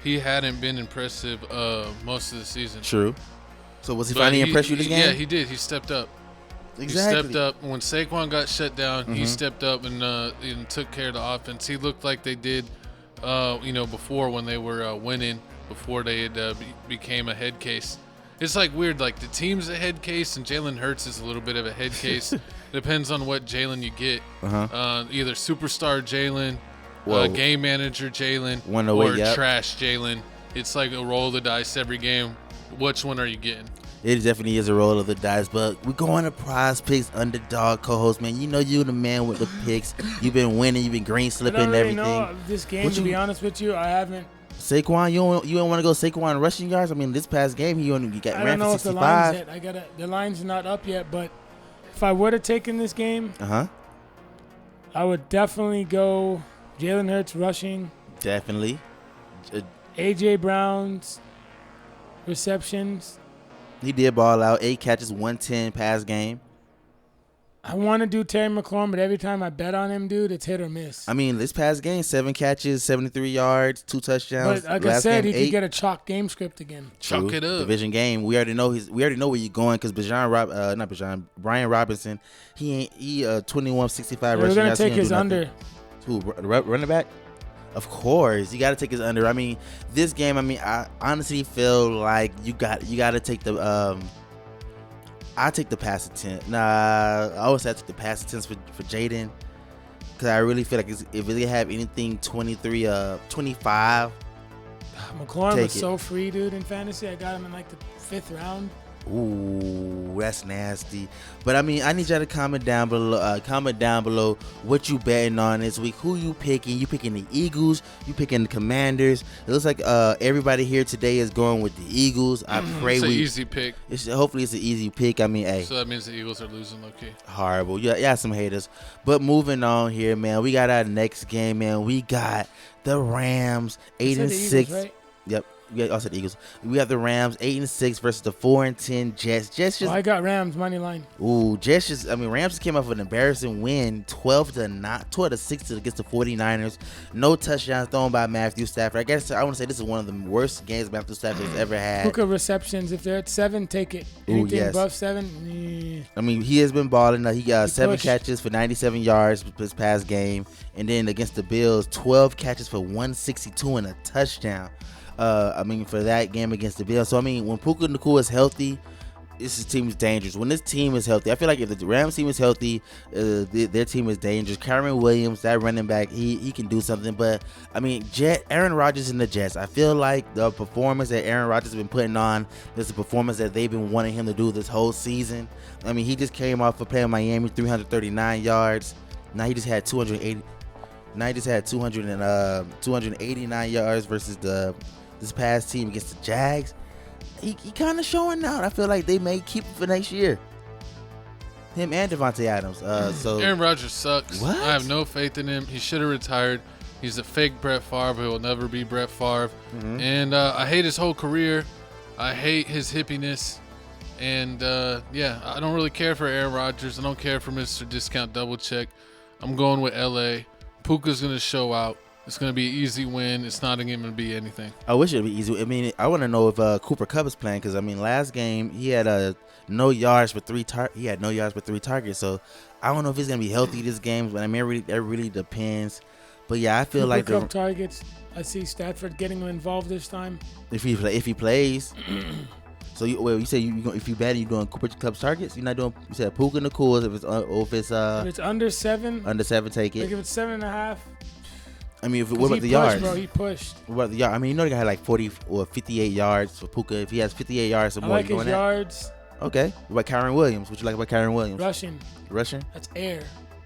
Speaker 3: he hadn't been impressive most of the season.
Speaker 2: True. So was he finally impressed you this game?
Speaker 3: Yeah, he did. He stepped up.
Speaker 2: Exactly.
Speaker 3: He stepped up when Saquon got shut down. He stepped up and took care of the offense. He looked like they did, before when they were winning, before they had became a head case. It's like weird. Like the team's a head case, and Jalen Hurts is a little bit of a head case. Depends on what Jalen you get. Either superstar Jalen, game manager Jalen, or trash Jalen. It's like a roll of the dice every game. Which one are you getting?
Speaker 2: It definitely is a roll of the dice, but we're going to Prize Picks underdog co-host, man. You know you the man with the picks. You've been winning. You've been green slipping and everything.
Speaker 1: Know this game, to be honest with you, I haven't.
Speaker 2: Saquon, you don't want to go Saquon rushing yards? I mean, this past game, you got ran for 65.
Speaker 1: The line's yet. The line's not up yet, but if I would have taken this game, I would definitely go Jalen Hurts rushing.
Speaker 2: Definitely.
Speaker 1: AJ Brown's receptions.
Speaker 2: He did ball out. 8 catches, 110 pass game.
Speaker 1: I want to do Terry McLaurin, but every time I bet on him, dude, it's hit or miss.
Speaker 2: I mean, this past game, 7 catches, 73 yards, 2 touchdowns.
Speaker 1: But like I said, he could get a chalk game script again.
Speaker 3: Chalk it up.
Speaker 2: Division game. We already know where you're going because Brian Robinson, he 21-65 rushing yards.
Speaker 1: We're gonna take his under.
Speaker 2: Who, running back? Of course, you got to take his under. I mean, this game. I mean, I honestly feel like you got to take the. I take the pass attempt. Nah, I always have to take the pass attempts for Jaden, because I really feel like if they have anything 25.
Speaker 1: McLaurin was so free, dude, in fantasy. I got him in like the 5th round.
Speaker 2: Ooh, that's nasty. But I mean, I need y'all to comment down below what you betting on this week. Who you picking? You picking the Eagles? You picking the Commanders? It looks like everybody here today is going with the Eagles. I pray
Speaker 3: it's an easy pick.
Speaker 2: Hopefully it's an easy pick. I mean, hey.
Speaker 3: So that means the Eagles are losing, okay?
Speaker 2: Horrible. Yeah, some haters. But moving on here, man. We got our next game, man. We got the Rams 8-6.
Speaker 1: Eagles, right?
Speaker 2: Yep. We also the Eagles. We have the Rams 8-6 versus the 4-10 Jets. Jets just.
Speaker 1: I got Rams money line.
Speaker 2: Ooh, Jets just. I mean, Rams just came off an embarrassing win, 12-6 against the 49ers. No touchdowns thrown by Matthew Stafford. I guess I want to say this is one of the worst games Matthew Stafford's ever had.
Speaker 1: Puka receptions. If they're at 7, take it. Anything above 7.
Speaker 2: I mean, he has been balling. He got 7 catches for 97 yards this past game, and then against the Bills, 12 catches for 162 and a touchdown. I mean, for that game against the Bills. So, I mean, when Puka Nacua is healthy, this team is dangerous. When this team is healthy, I feel like if the Rams team is healthy, their team is dangerous. Kyron Williams, that running back, he can do something. But, I mean, Aaron Rodgers and the Jets, I feel like the performance that Aaron Rodgers has been putting on is the performance that they've been wanting him to do this whole season. I mean, he just came off of playing Miami, 339 yards. Now he just had 289 yards versus this past team against the Jags. He kind of showing out. I feel like they may keep it for next year. Him and Devontae Adams. So
Speaker 3: Aaron Rodgers sucks.
Speaker 2: What?
Speaker 3: I have no faith in him. He should have retired. He's a fake Brett Favre. He will never be Brett Favre. And I hate his whole career. I hate his hippiness. And, I don't really care for Aaron Rodgers. I don't care for Mr. Discount Double Check. I'm going with L.A. Puka's going to show out. It's going to be an easy win. It's not going to be anything.
Speaker 2: I wish it would be easy. I mean, I want to know if Cooper Kupp is playing because, I mean, last game he had no yards for three targets. So I don't know if he's going to be healthy this game. But I mean, that really depends. But, yeah, I feel
Speaker 1: Cooper
Speaker 2: like
Speaker 1: Kupp targets. I see Stafford getting involved this time.
Speaker 2: If he plays. So you say if you bet, you're doing Cooper Kupp's targets. You're not doing. You said Puka and the Cools. If it's
Speaker 1: under 7.
Speaker 2: Under 7, take it.
Speaker 1: Like if it's 7.5.
Speaker 2: I mean, what about the yards?
Speaker 1: Bro, he pushed.
Speaker 2: What about the yard? I mean, the guy had like 40 or 58 yards for Puka. If he has 58 yards or more,
Speaker 1: I like his yards.
Speaker 2: Okay. What about Kyren Williams? What you like about Kyren Williams?
Speaker 1: Rushing. That's air.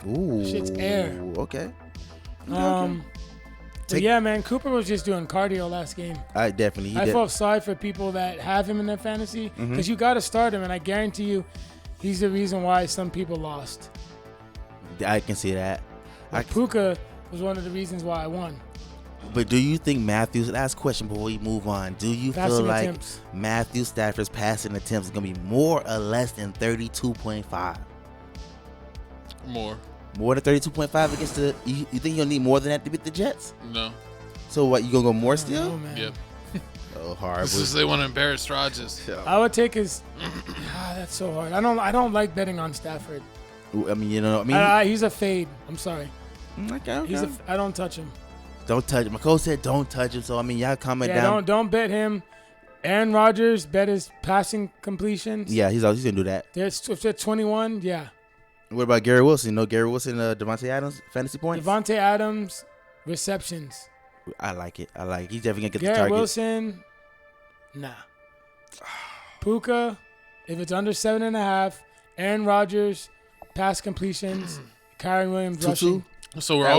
Speaker 2: Ooh.
Speaker 1: Shit's air.
Speaker 2: Okay.
Speaker 1: But yeah, man, Cooper was just doing cardio last game.
Speaker 2: I definitely.
Speaker 1: I felt sorry for people that have him in their fantasy because you got to start him, and I guarantee you, he's the reason why some people lost.
Speaker 2: I can see that.
Speaker 1: Puka was one of the reasons why I won.
Speaker 2: But do you think Matthews? Last question before we move on. Do you feel like Matthew Stafford's passing attempts is gonna be more or less than 32.5?
Speaker 3: More.
Speaker 2: More than 32.5 against the. You think you'll need more than that to beat the Jets?
Speaker 3: No.
Speaker 2: So what? You gonna go more still?
Speaker 1: Man.
Speaker 3: Yep.
Speaker 2: Oh, horrible.
Speaker 3: This is they want to embarrass Rodgers.
Speaker 1: I would take his. That's so hard. I don't like betting on Stafford.
Speaker 2: I mean,
Speaker 1: he's a fade. I'm sorry.
Speaker 2: Okay.
Speaker 1: I don't touch him.
Speaker 2: Don't touch him. My coach said don't touch him. So I mean, y'all comment down.
Speaker 1: Don't bet him. Aaron Rodgers bet his passing completions.
Speaker 2: Yeah, he's gonna do that.
Speaker 1: If they're 21, yeah.
Speaker 2: What about Gary Wilson? No Gary Wilson, Devontae Adams fantasy points.
Speaker 1: Devontae Adams receptions.
Speaker 2: I like it. He's definitely gonna get
Speaker 1: Garrett
Speaker 2: the target.
Speaker 1: Wilson, nah. Puka, if it's under 7.5. Aaron Rodgers, pass completions. Kyren Williams rushing.
Speaker 3: So we're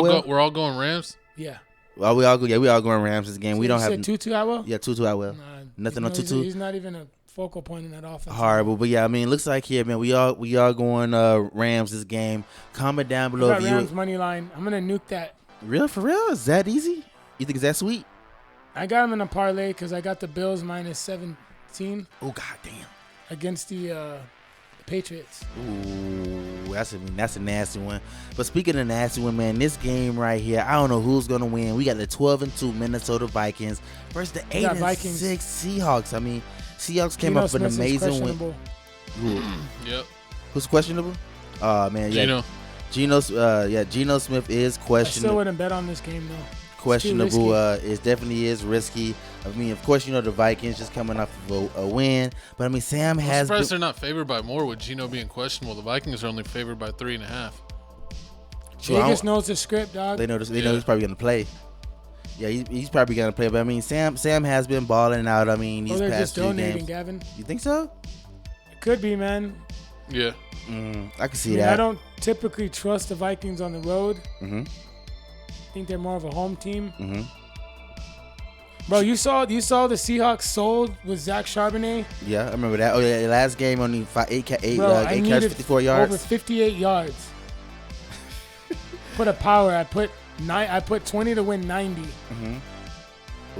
Speaker 3: all going Rams.
Speaker 1: Yeah.
Speaker 2: Well, we all going Rams this game.
Speaker 1: So
Speaker 2: we don't have
Speaker 1: Tutu Atwell.
Speaker 2: Yeah, Tutu Atwell. Nothing on Tutu.
Speaker 1: He's not even a focal point in that offense.
Speaker 2: Horrible, but yeah, I mean, it looks like here, man. We all going Rams this game. Comment down below.
Speaker 1: I got Rams money line. I'm gonna nuke that.
Speaker 2: For real? Is that easy? You think it's that sweet?
Speaker 1: I got him in a parlay because I got the Bills minus 17.
Speaker 2: Oh god damn!
Speaker 1: Against the Patriots.
Speaker 2: Ooh, that's a nasty one. But speaking of nasty one, man, this game right here, I don't know who's gonna win. We got the 12-2 Minnesota Vikings versus the 8-6 Seahawks. I mean, Seahawks came up with an amazing win.
Speaker 3: Yep.
Speaker 2: Who's questionable? Oh man, yeah. Geno Smith is questionable.
Speaker 1: I still wouldn't bet on this game though.
Speaker 2: Questionable. It definitely is risky. I mean, of course, the Vikings just coming off of a win, but I mean, Sam has.
Speaker 3: I'm surprised they're not favored by more with Geno being questionable. The Vikings are only favored by 3.5.
Speaker 1: Vegas knows the script, dog.
Speaker 2: They know this. They know he's probably gonna play. Yeah, he's probably gonna play. But I mean, Sam has been balling out. I mean, these past 2 games.
Speaker 1: Gavin.
Speaker 2: You think so?
Speaker 1: It could be, man.
Speaker 3: Yeah.
Speaker 2: I can see that.
Speaker 1: I don't typically trust the Vikings on the road.
Speaker 2: Mm-hmm.
Speaker 1: I think they're more of a home team.
Speaker 2: Mm-hmm.
Speaker 1: Bro, you saw the Seahawks sold with Zach Charbonnet?
Speaker 2: Yeah, I remember that. Oh yeah, last game only 8 catches, 54 yards.
Speaker 1: Over 58 yards. Put a power. I put 20 to win 90.
Speaker 2: Mm-hmm.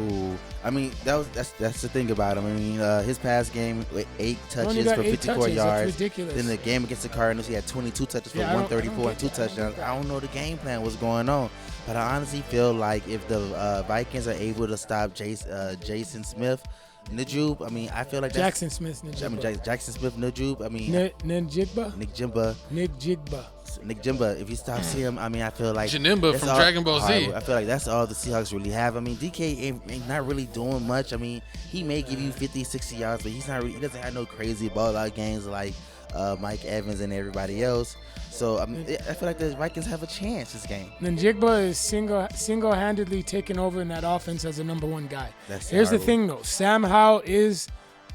Speaker 2: Ooh, I mean that's the thing about him. I mean his past game with 8 touches for 54 yards.
Speaker 1: That's ridiculous.
Speaker 2: Then the game against the Cardinals, he had 22 touches for 134 and 2 touchdowns. I don't know the game plan, what's going on, but I honestly feel like if the Vikings are able to stop Jason Smith, Najub, I mean, I feel like
Speaker 1: Jackson Smith, Najib.
Speaker 2: I mean, Jackson Smith, Najub. I mean, Nick Jimba. If he stops him, I mean, I feel like
Speaker 3: Janimba from Dragon Ball Z.
Speaker 2: I feel like that's all the Seahawks really have. I mean, DK ain't not really doing much. I mean, he may give you 50, 60 yards, but he doesn't have no crazy ball out games like Mike Evans and everybody else. So I feel like the Vikings have a chance this game.
Speaker 1: Njigba is single-handedly taking over in that offense as the number 1 guy. Here's the thing, though. Sam Howell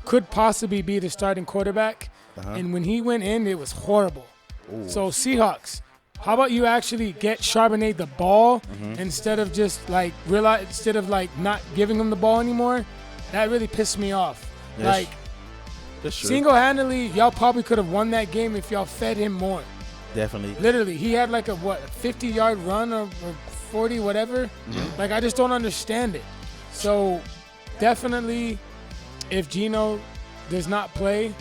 Speaker 1: could possibly be the starting quarterback, and when he went in, it was horrible. Ooh. So Seahawks, how about you actually get Charbonnet the ball instead of just not giving him the ball anymore? That really pissed me off.
Speaker 2: Yes.
Speaker 1: Single-handedly, y'all probably could have won that game if y'all fed him more.
Speaker 2: Definitely.
Speaker 1: Literally, he had like a 50-yard run or 40, whatever.
Speaker 2: Mm-hmm.
Speaker 1: Like, I just don't understand it. So, definitely, if Geno does not play,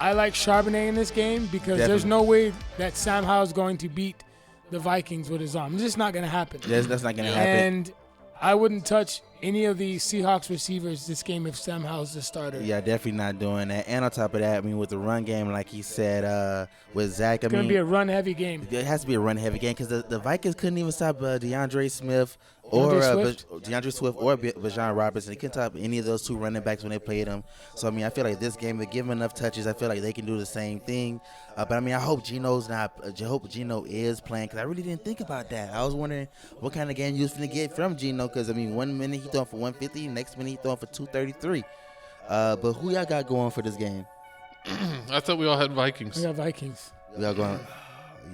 Speaker 1: I like Charbonnet in this game because
Speaker 2: Definitely.
Speaker 1: there's no way that Sam Howell is going to beat the Vikings with his arm. It's just not going to happen.
Speaker 2: That's not going to happen.
Speaker 1: And I wouldn't touch any of the Seahawks receivers this game if Sam Howell's the starter.
Speaker 2: Yeah, definitely not doing that. And on top of that, I mean, with the run game, like he said, with Zach,
Speaker 1: It's going to be a run-heavy game.
Speaker 2: It has to be a run-heavy game because the Vikings couldn't even stop DeAndre Swift or Bijan Robinson. They couldn't stop any of those two running backs when they played them. So, I mean, I feel like this game, they give them enough touches. I feel like they can do the same thing. But, I mean, I hope Geno is playing because I really didn't think about that. I was wondering what kind of game you was going to get from Geno because, I mean, 1 minute he throwing for 150, next minute he throwing for 233. But who y'all got going for this game?
Speaker 3: I thought we all had Vikings.
Speaker 1: We got Vikings.
Speaker 2: We all going.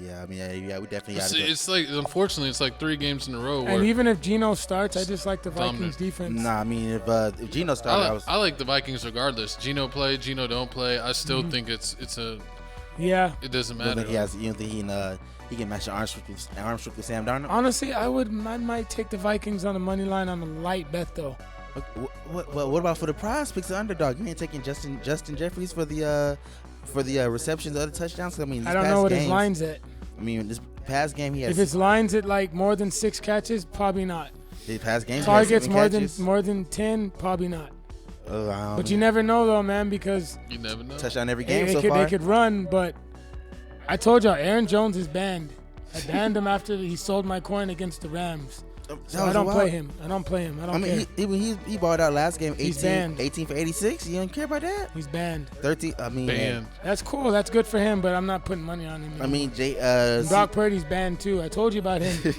Speaker 2: Yeah, I mean, yeah, we definitely got to go.
Speaker 3: It's like, unfortunately, it's like 3 games in a row.
Speaker 1: And even if Geno starts, I just like the Vikings defense.
Speaker 2: Nah, I mean, if Geno started,
Speaker 3: I like the Vikings regardless. Geno play, Geno don't play. I still think it's a.
Speaker 1: Yeah.
Speaker 3: It doesn't
Speaker 2: You
Speaker 3: matter.
Speaker 2: don't think he can match the arm strip with Sam Darnold?
Speaker 1: Honestly, I might take the Vikings on the money line on a light bet though.
Speaker 2: What about for the prize picks, the underdog? You ain't taking Justin Jeffries for the receptions, the other touchdowns. I mean,
Speaker 1: I don't know what his line's at.
Speaker 2: I mean, this past game he has.
Speaker 1: If his line's at like more than 6 catches, probably not.
Speaker 2: His past games
Speaker 1: targets
Speaker 2: more
Speaker 1: than 10, probably not. But you
Speaker 2: know.
Speaker 1: never know though, man, because
Speaker 3: You never know.
Speaker 2: Touchdown every game so
Speaker 1: far.
Speaker 2: far.
Speaker 1: They could run, but I told y'all, Aaron Jones is banned. I banned him after he sold my coin against the Rams. So I don't play him. I don't care.
Speaker 2: He balled out last game, 18 for 86. You don't care about that?
Speaker 1: He's banned.
Speaker 2: 13. I mean,
Speaker 3: Banned.
Speaker 1: That's cool. That's good for him, but I'm not putting money on him anymore.
Speaker 2: I mean,
Speaker 1: Brock Purdy's banned too. I told you about him,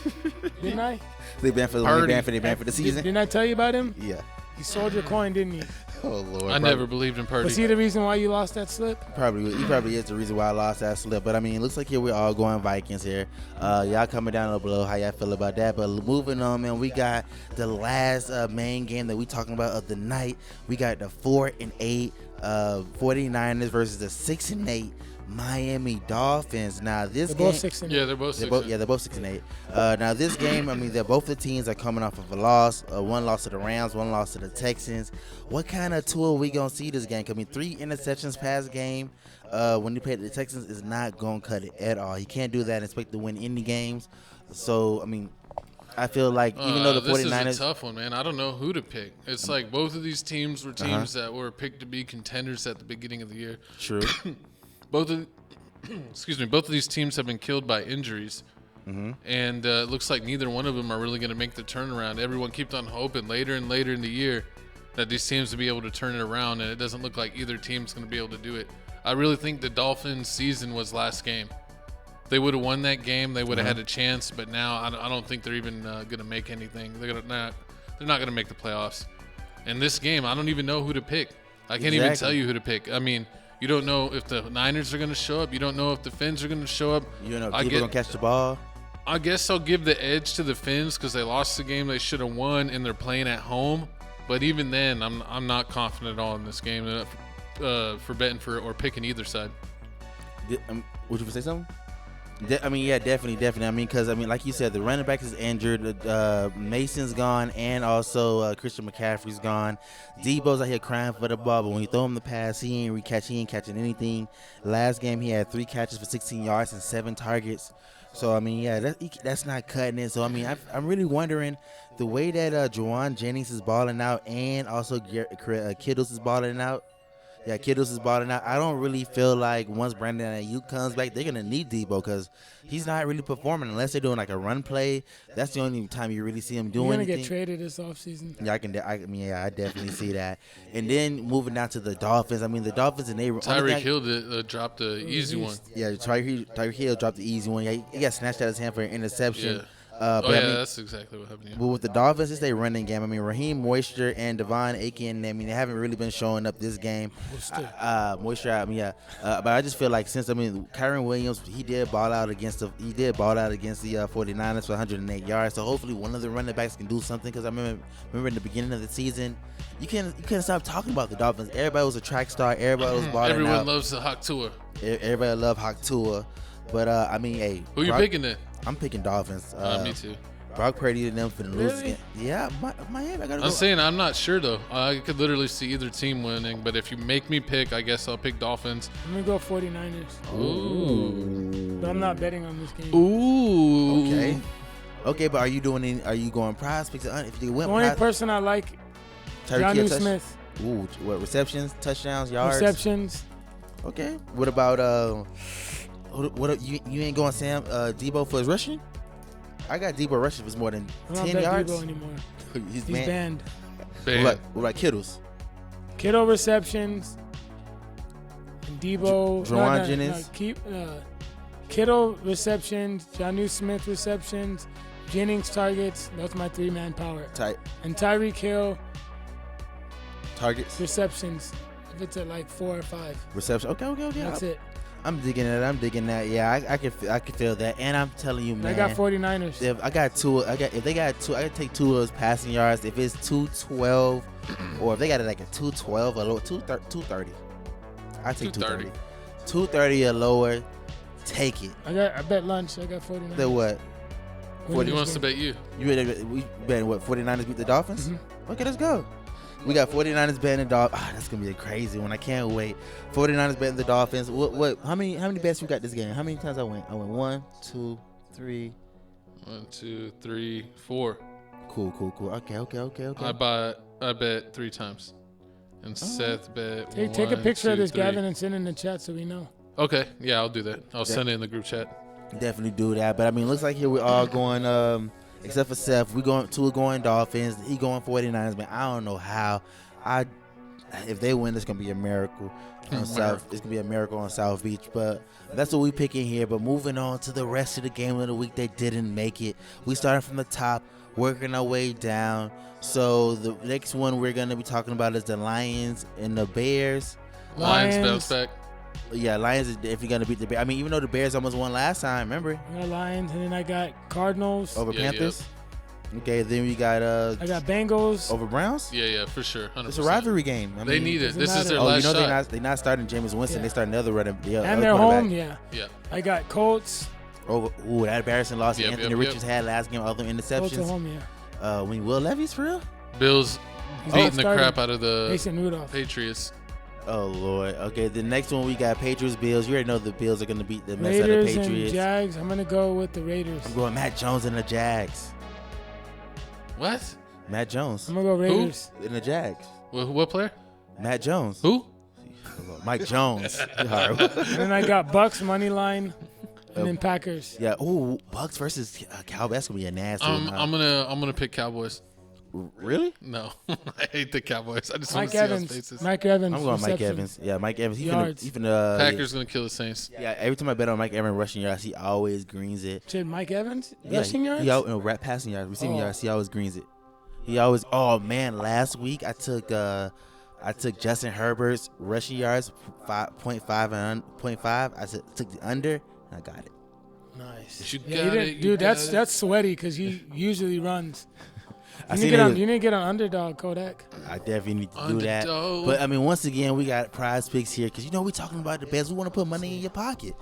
Speaker 1: didn't I?
Speaker 2: They banned for the season.
Speaker 1: Didn't I tell you about him?
Speaker 2: Yeah.
Speaker 1: He sold your coin, didn't he?
Speaker 2: Oh Lord.
Speaker 3: I never believed in Purdy.
Speaker 1: Was he the reason why you lost that slip?
Speaker 2: He probably is the reason why I lost that slip. But I mean, it looks like here we're all going Vikings here. Y'all coming down below how y'all feel about that. But moving on, man, we got the last main game that we talking about of the night. We got the 4-8 49ers versus the 6-8 Miami Dolphins. Now this
Speaker 1: they're
Speaker 2: game,
Speaker 1: both 6-8.
Speaker 3: Yeah, they're both 6-8.
Speaker 2: they're both 6-8. Now this game, I mean, both the teams are coming off of a loss. One loss to the Rams, one loss to the Texans. What kind of tool we gonna see this game? I mean, 3 interceptions past game. When he played the Texans, is not gonna cut it at all. He can't do that and expect to win any games. So I mean, I feel like even though the 49ers,
Speaker 3: this is a tough one, man. I don't know who to pick. It's like both of these teams were teams that were picked to be contenders at the beginning of the year.
Speaker 2: True.
Speaker 3: Both of these teams have been killed by injuries, and it looks like neither one of them are really going to make the turnaround. Everyone keeps on hoping later and later in the year that these teams will be able to turn it around, and it doesn't look like either team's going to be able to do it. I really think the Dolphins' season was last game. They would have won that game. They would have had a chance, but now I don't think they're even going to make anything. They're not going to make the playoffs. And this game, I don't even know who to pick. I can't even tell you who to pick. I mean, you don't know if the Niners are going to show up. You don't know if the Fins are going to show up.
Speaker 2: You don't know if people are going to catch the ball.
Speaker 3: I guess I'll give the edge to the Fins because they lost the game they should have won, and they're playing at home. But even then, I'm not confident at all in this game for betting for or picking either side.
Speaker 2: Would you say something? I mean, yeah, definitely. I mean, because, I mean, like you said, the running back is injured. Mason's gone, and also Christian McCaffrey's gone. Debo's out here crying for the ball, but when you throw him the pass, he ain't catching anything. Last game, he had 3 catches for 16 yards and 7 targets. So, I mean, yeah, that's not cutting it. So, I mean, I'm really wondering the way that Juwan Jennings is balling out and also Kittles is balling out. Yeah, Kittles is balling out. I don't really feel like once Brandon Ayuk comes back, they're going to need Debo because he's not really performing unless they're doing like a run play. That's the only time you really see him doing anything.
Speaker 1: He's going to get traded this offseason.
Speaker 2: Yeah, I definitely see that. And then moving down to the Dolphins. I mean, the Dolphins and they
Speaker 3: Tyreek Hill dropped the easy one.
Speaker 2: Yeah, Tyreek Hill dropped the easy one. Yeah, he got snatched out of his hand for an interception.
Speaker 3: Yeah.
Speaker 2: That's
Speaker 3: exactly what happened. Yeah.
Speaker 2: But with the Dolphins, it's their running game. I mean, Raheem Moisture and Devon Aiken, I mean, they haven't really been showing up this game. Moisture, I mean, yeah. But I just feel like since, I mean, Kyron Williams, he did ball out against the 49ers for 108 yards. So hopefully one of the running backs can do something because I remember in the beginning of the season, you couldn't stop talking about the Dolphins. Everybody was a track star. Everybody was balling out.
Speaker 3: Everyone loves the Hawk Tour.
Speaker 2: Everybody loved Hawk Tour. But, I mean, hey.
Speaker 3: Who you picking then?
Speaker 2: I'm picking Dolphins.
Speaker 3: Me too.
Speaker 2: Brock Purdy and them for the lose.
Speaker 1: Really?
Speaker 2: Yeah, Miami. I gotta
Speaker 3: I'm
Speaker 2: go.
Speaker 3: saying I'm not sure though. I could literally see either team winning, but if you make me pick, I guess I'll pick Dolphins.
Speaker 1: I'm gonna go 49ers.
Speaker 3: Ooh.
Speaker 1: But I'm not betting on this game.
Speaker 3: Ooh.
Speaker 2: Okay. Okay, but are you going prize picks? If you win
Speaker 1: The only
Speaker 2: prize,
Speaker 1: person I like,
Speaker 2: Tyreek Hill
Speaker 1: Jonnu Smith.
Speaker 2: Ooh, what receptions, touchdowns, yards?
Speaker 1: Receptions.
Speaker 2: Okay. What about what you ain't going Sam Debo for his rushing? I got Debo rushing for more than
Speaker 1: I don't
Speaker 2: 10
Speaker 1: bet
Speaker 2: yards.
Speaker 1: Debo anymore.
Speaker 2: He's
Speaker 1: He's banned.
Speaker 2: What about Kittles?
Speaker 1: Kittle receptions. And Debo.
Speaker 2: Juwan Jennings.
Speaker 1: Kittle receptions. Jonnu Smith receptions. Jennings targets. That's my 3-man power. And Tyreek Hill
Speaker 2: Targets.
Speaker 1: receptions. If it's at like 4 or 5.
Speaker 2: Reception. Okay.
Speaker 1: That's it.
Speaker 2: I'm digging that. Yeah, I can feel that. And I'm telling you, man.
Speaker 1: I got 49ers.
Speaker 2: If I got two, if they got two, I can take 2 of those passing yards. If it's 212, or if they got it like a 212 or lower, 230. I take 230. 230 or lower. Take it.
Speaker 1: I bet lunch. I got 49ers.
Speaker 2: Then what?
Speaker 3: He wants to bet you.
Speaker 2: We betting what? 49ers beat the Dolphins?
Speaker 1: Mm-hmm.
Speaker 2: Okay, let's go. We got 49ers betting the Dolphins. That's gonna be a crazy one. I can't wait. 49ers betting the Dolphins. What? How many bets you got this game? How many times I went? I went 1, 2, 3.
Speaker 3: 1, 2, 3, 4.
Speaker 2: Cool. Okay.
Speaker 3: I bet 3 times. And Seth bet
Speaker 1: Take a picture of this, Gavin, and send it in the chat so we know.
Speaker 3: Okay, yeah, I'll do that. I'll send it in the group chat.
Speaker 2: Definitely do that. But I mean, looks like here we're all going, except for Seth. Two are going Dolphins. He going 49ers. Man, I don't know how. If they win, it's gonna be a miracle on South. It's gonna be a miracle on South Beach. But that's what we picking here. But moving on to the rest of the game of the week, they didn't make it. We started from the top, working our way down. So the next one we're gonna be talking about is the Lions and the Bears.
Speaker 3: Lions bounce back.
Speaker 2: Yeah, Lions is definitely gonna beat the Bears. I mean, even though the Bears almost won last time, remember?
Speaker 1: I got Lions, and then I got Cardinals
Speaker 2: over Panthers. Okay, then we got
Speaker 1: I got Bengals
Speaker 2: over Browns.
Speaker 3: Yeah, for sure. 100%.
Speaker 2: It's a rivalry game.
Speaker 3: They need it. This is their
Speaker 2: Oh,
Speaker 3: last
Speaker 2: you know
Speaker 3: shot.
Speaker 2: they're not starting Jameis Winston. They start another running.
Speaker 1: And they're home. Yeah. I got Colts.
Speaker 2: That embarrassing loss Anthony Richards had last game. Other interceptions.
Speaker 1: Colts at home. Yeah.
Speaker 2: When Will Levis for real?
Speaker 3: Bills beating the crap out of the
Speaker 1: Mason Rudolph.
Speaker 3: Patriots.
Speaker 2: Oh Lord. Okay, the next one we got Patriots Bills. You already know the Bills are gonna beat the mess out of the
Speaker 1: Raiders
Speaker 2: Patriots.
Speaker 1: and Jags. I'm gonna go with the Raiders.
Speaker 2: I'm going Matt Jones and the Jags.
Speaker 3: What?
Speaker 2: Matt Jones.
Speaker 1: I'm gonna go Raiders.
Speaker 2: In the Jags.
Speaker 3: What player?
Speaker 2: Matt Jones.
Speaker 3: Who?
Speaker 2: Mike Jones.
Speaker 1: And then I got Bucks money line, and then Packers.
Speaker 2: Yeah. Ooh, Bucks versus Cowboys. That's gonna be a nasty one.
Speaker 3: I'm gonna pick Cowboys.
Speaker 2: Really?
Speaker 3: No, I hate the Cowboys. I just want
Speaker 1: Mike
Speaker 3: to see
Speaker 1: Evans.
Speaker 3: those faces.
Speaker 1: Mike Evans.
Speaker 2: I'm going Mike
Speaker 1: reception.
Speaker 2: Evans. Yeah, Mike Evans.
Speaker 1: Yards.
Speaker 3: Packers gonna kill the Saints.
Speaker 2: Yeah, every time I bet on Mike Evans rushing yards, he always greens it.
Speaker 1: Shit, Mike Evans
Speaker 2: Yeah,
Speaker 1: rushing yards.
Speaker 2: Passing yards, receiving yards. He always greens it. He always. Oh man, last week I took Justin Herbert's rushing yards 5.5 and 0.5. I took the under and I got it.
Speaker 1: Nice.
Speaker 3: You got it,
Speaker 1: dude. That's sweaty because he usually runs. You need to get on underdog, Kodak.
Speaker 2: I definitely need to do that.
Speaker 3: Underdog.
Speaker 2: But I mean, once again, we got Prize Picks here because we're talking about the bets. We want to put money in your pocket.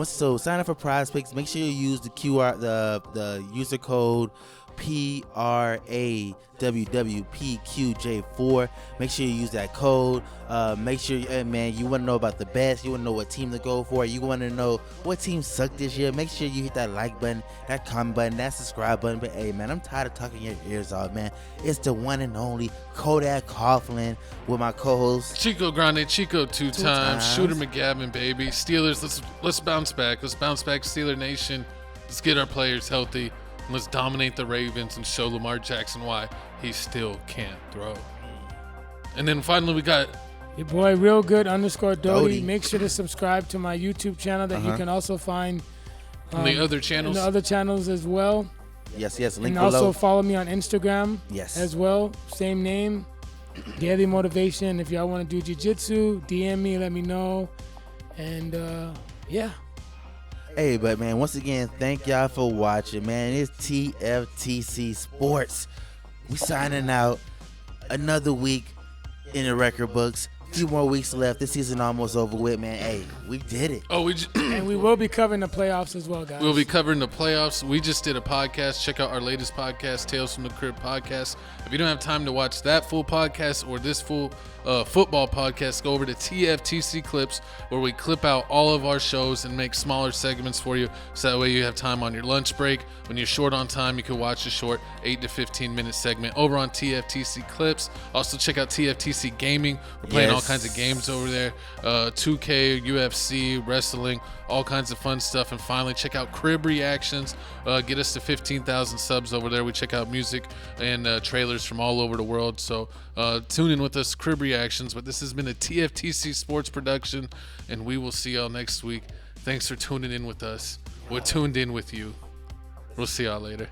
Speaker 2: So sign up for Prize Picks. Make sure you use the the user code PRAWWPQJ4. Make sure you use that code. Make sure, man, you want to know about the best. You want to know what team to go for. You want to know what team sucked this year. Make sure you hit that like button, that comment button, that subscribe button. But hey, man, I'm tired of talking your ears off, man. It's the one and only Kodak Coughlin with my co-host
Speaker 3: Chico Grande, Chico two times. Shooter McGavin, baby. Steelers, let's bounce back. Let's bounce back, Steeler Nation. Let's get our players healthy. Let's dominate the Ravens and show Lamar Jackson why he still can't throw. And then finally we got
Speaker 1: your boy Real Good _Doty. Make sure to subscribe to my YouTube channel that you can also find
Speaker 3: on the other channels.
Speaker 1: In the other channels as well.
Speaker 2: Yes. Link
Speaker 1: and
Speaker 2: below.
Speaker 1: Also follow me on Instagram.
Speaker 2: Yes.
Speaker 1: As well. Same name. Daily Motivation. If y'all want to do jiu-jitsu, DM me, let me know. And yeah.
Speaker 2: Hey, but man, once again, thank y'all for watching, man. It's TFTC Sports. We signing out another week in the record books. few more weeks left. This season almost over with, man. Hey, we did it.
Speaker 3: Oh,
Speaker 1: and we will be covering the playoffs as well, guys.
Speaker 3: We'll be covering the playoffs. We just did a podcast. Check out our latest podcast, Tales from the Crib podcast. If you don't have time to watch that full podcast or this full football podcast, go over to TFTC Clips, where we clip out all of our shows and make smaller segments for you, so that way you have time on your lunch break. When you're short on time, you can watch a short 8 to 15 minute segment over on TFTC Clips. Also check out TFTC Gaming. We're playing all kinds of games over there, 2K, UFC, wrestling, all kinds of fun stuff. And finally, check out Crib Reactions. Get us to 15,000 subs over there. We check out music and trailers from all over the world. So tune in with us, Crib Reactions. But this has been a TFTC Sports production, and we will see y'all next week. Thanks for tuning in with us. We're tuned in with you. We'll see y'all later.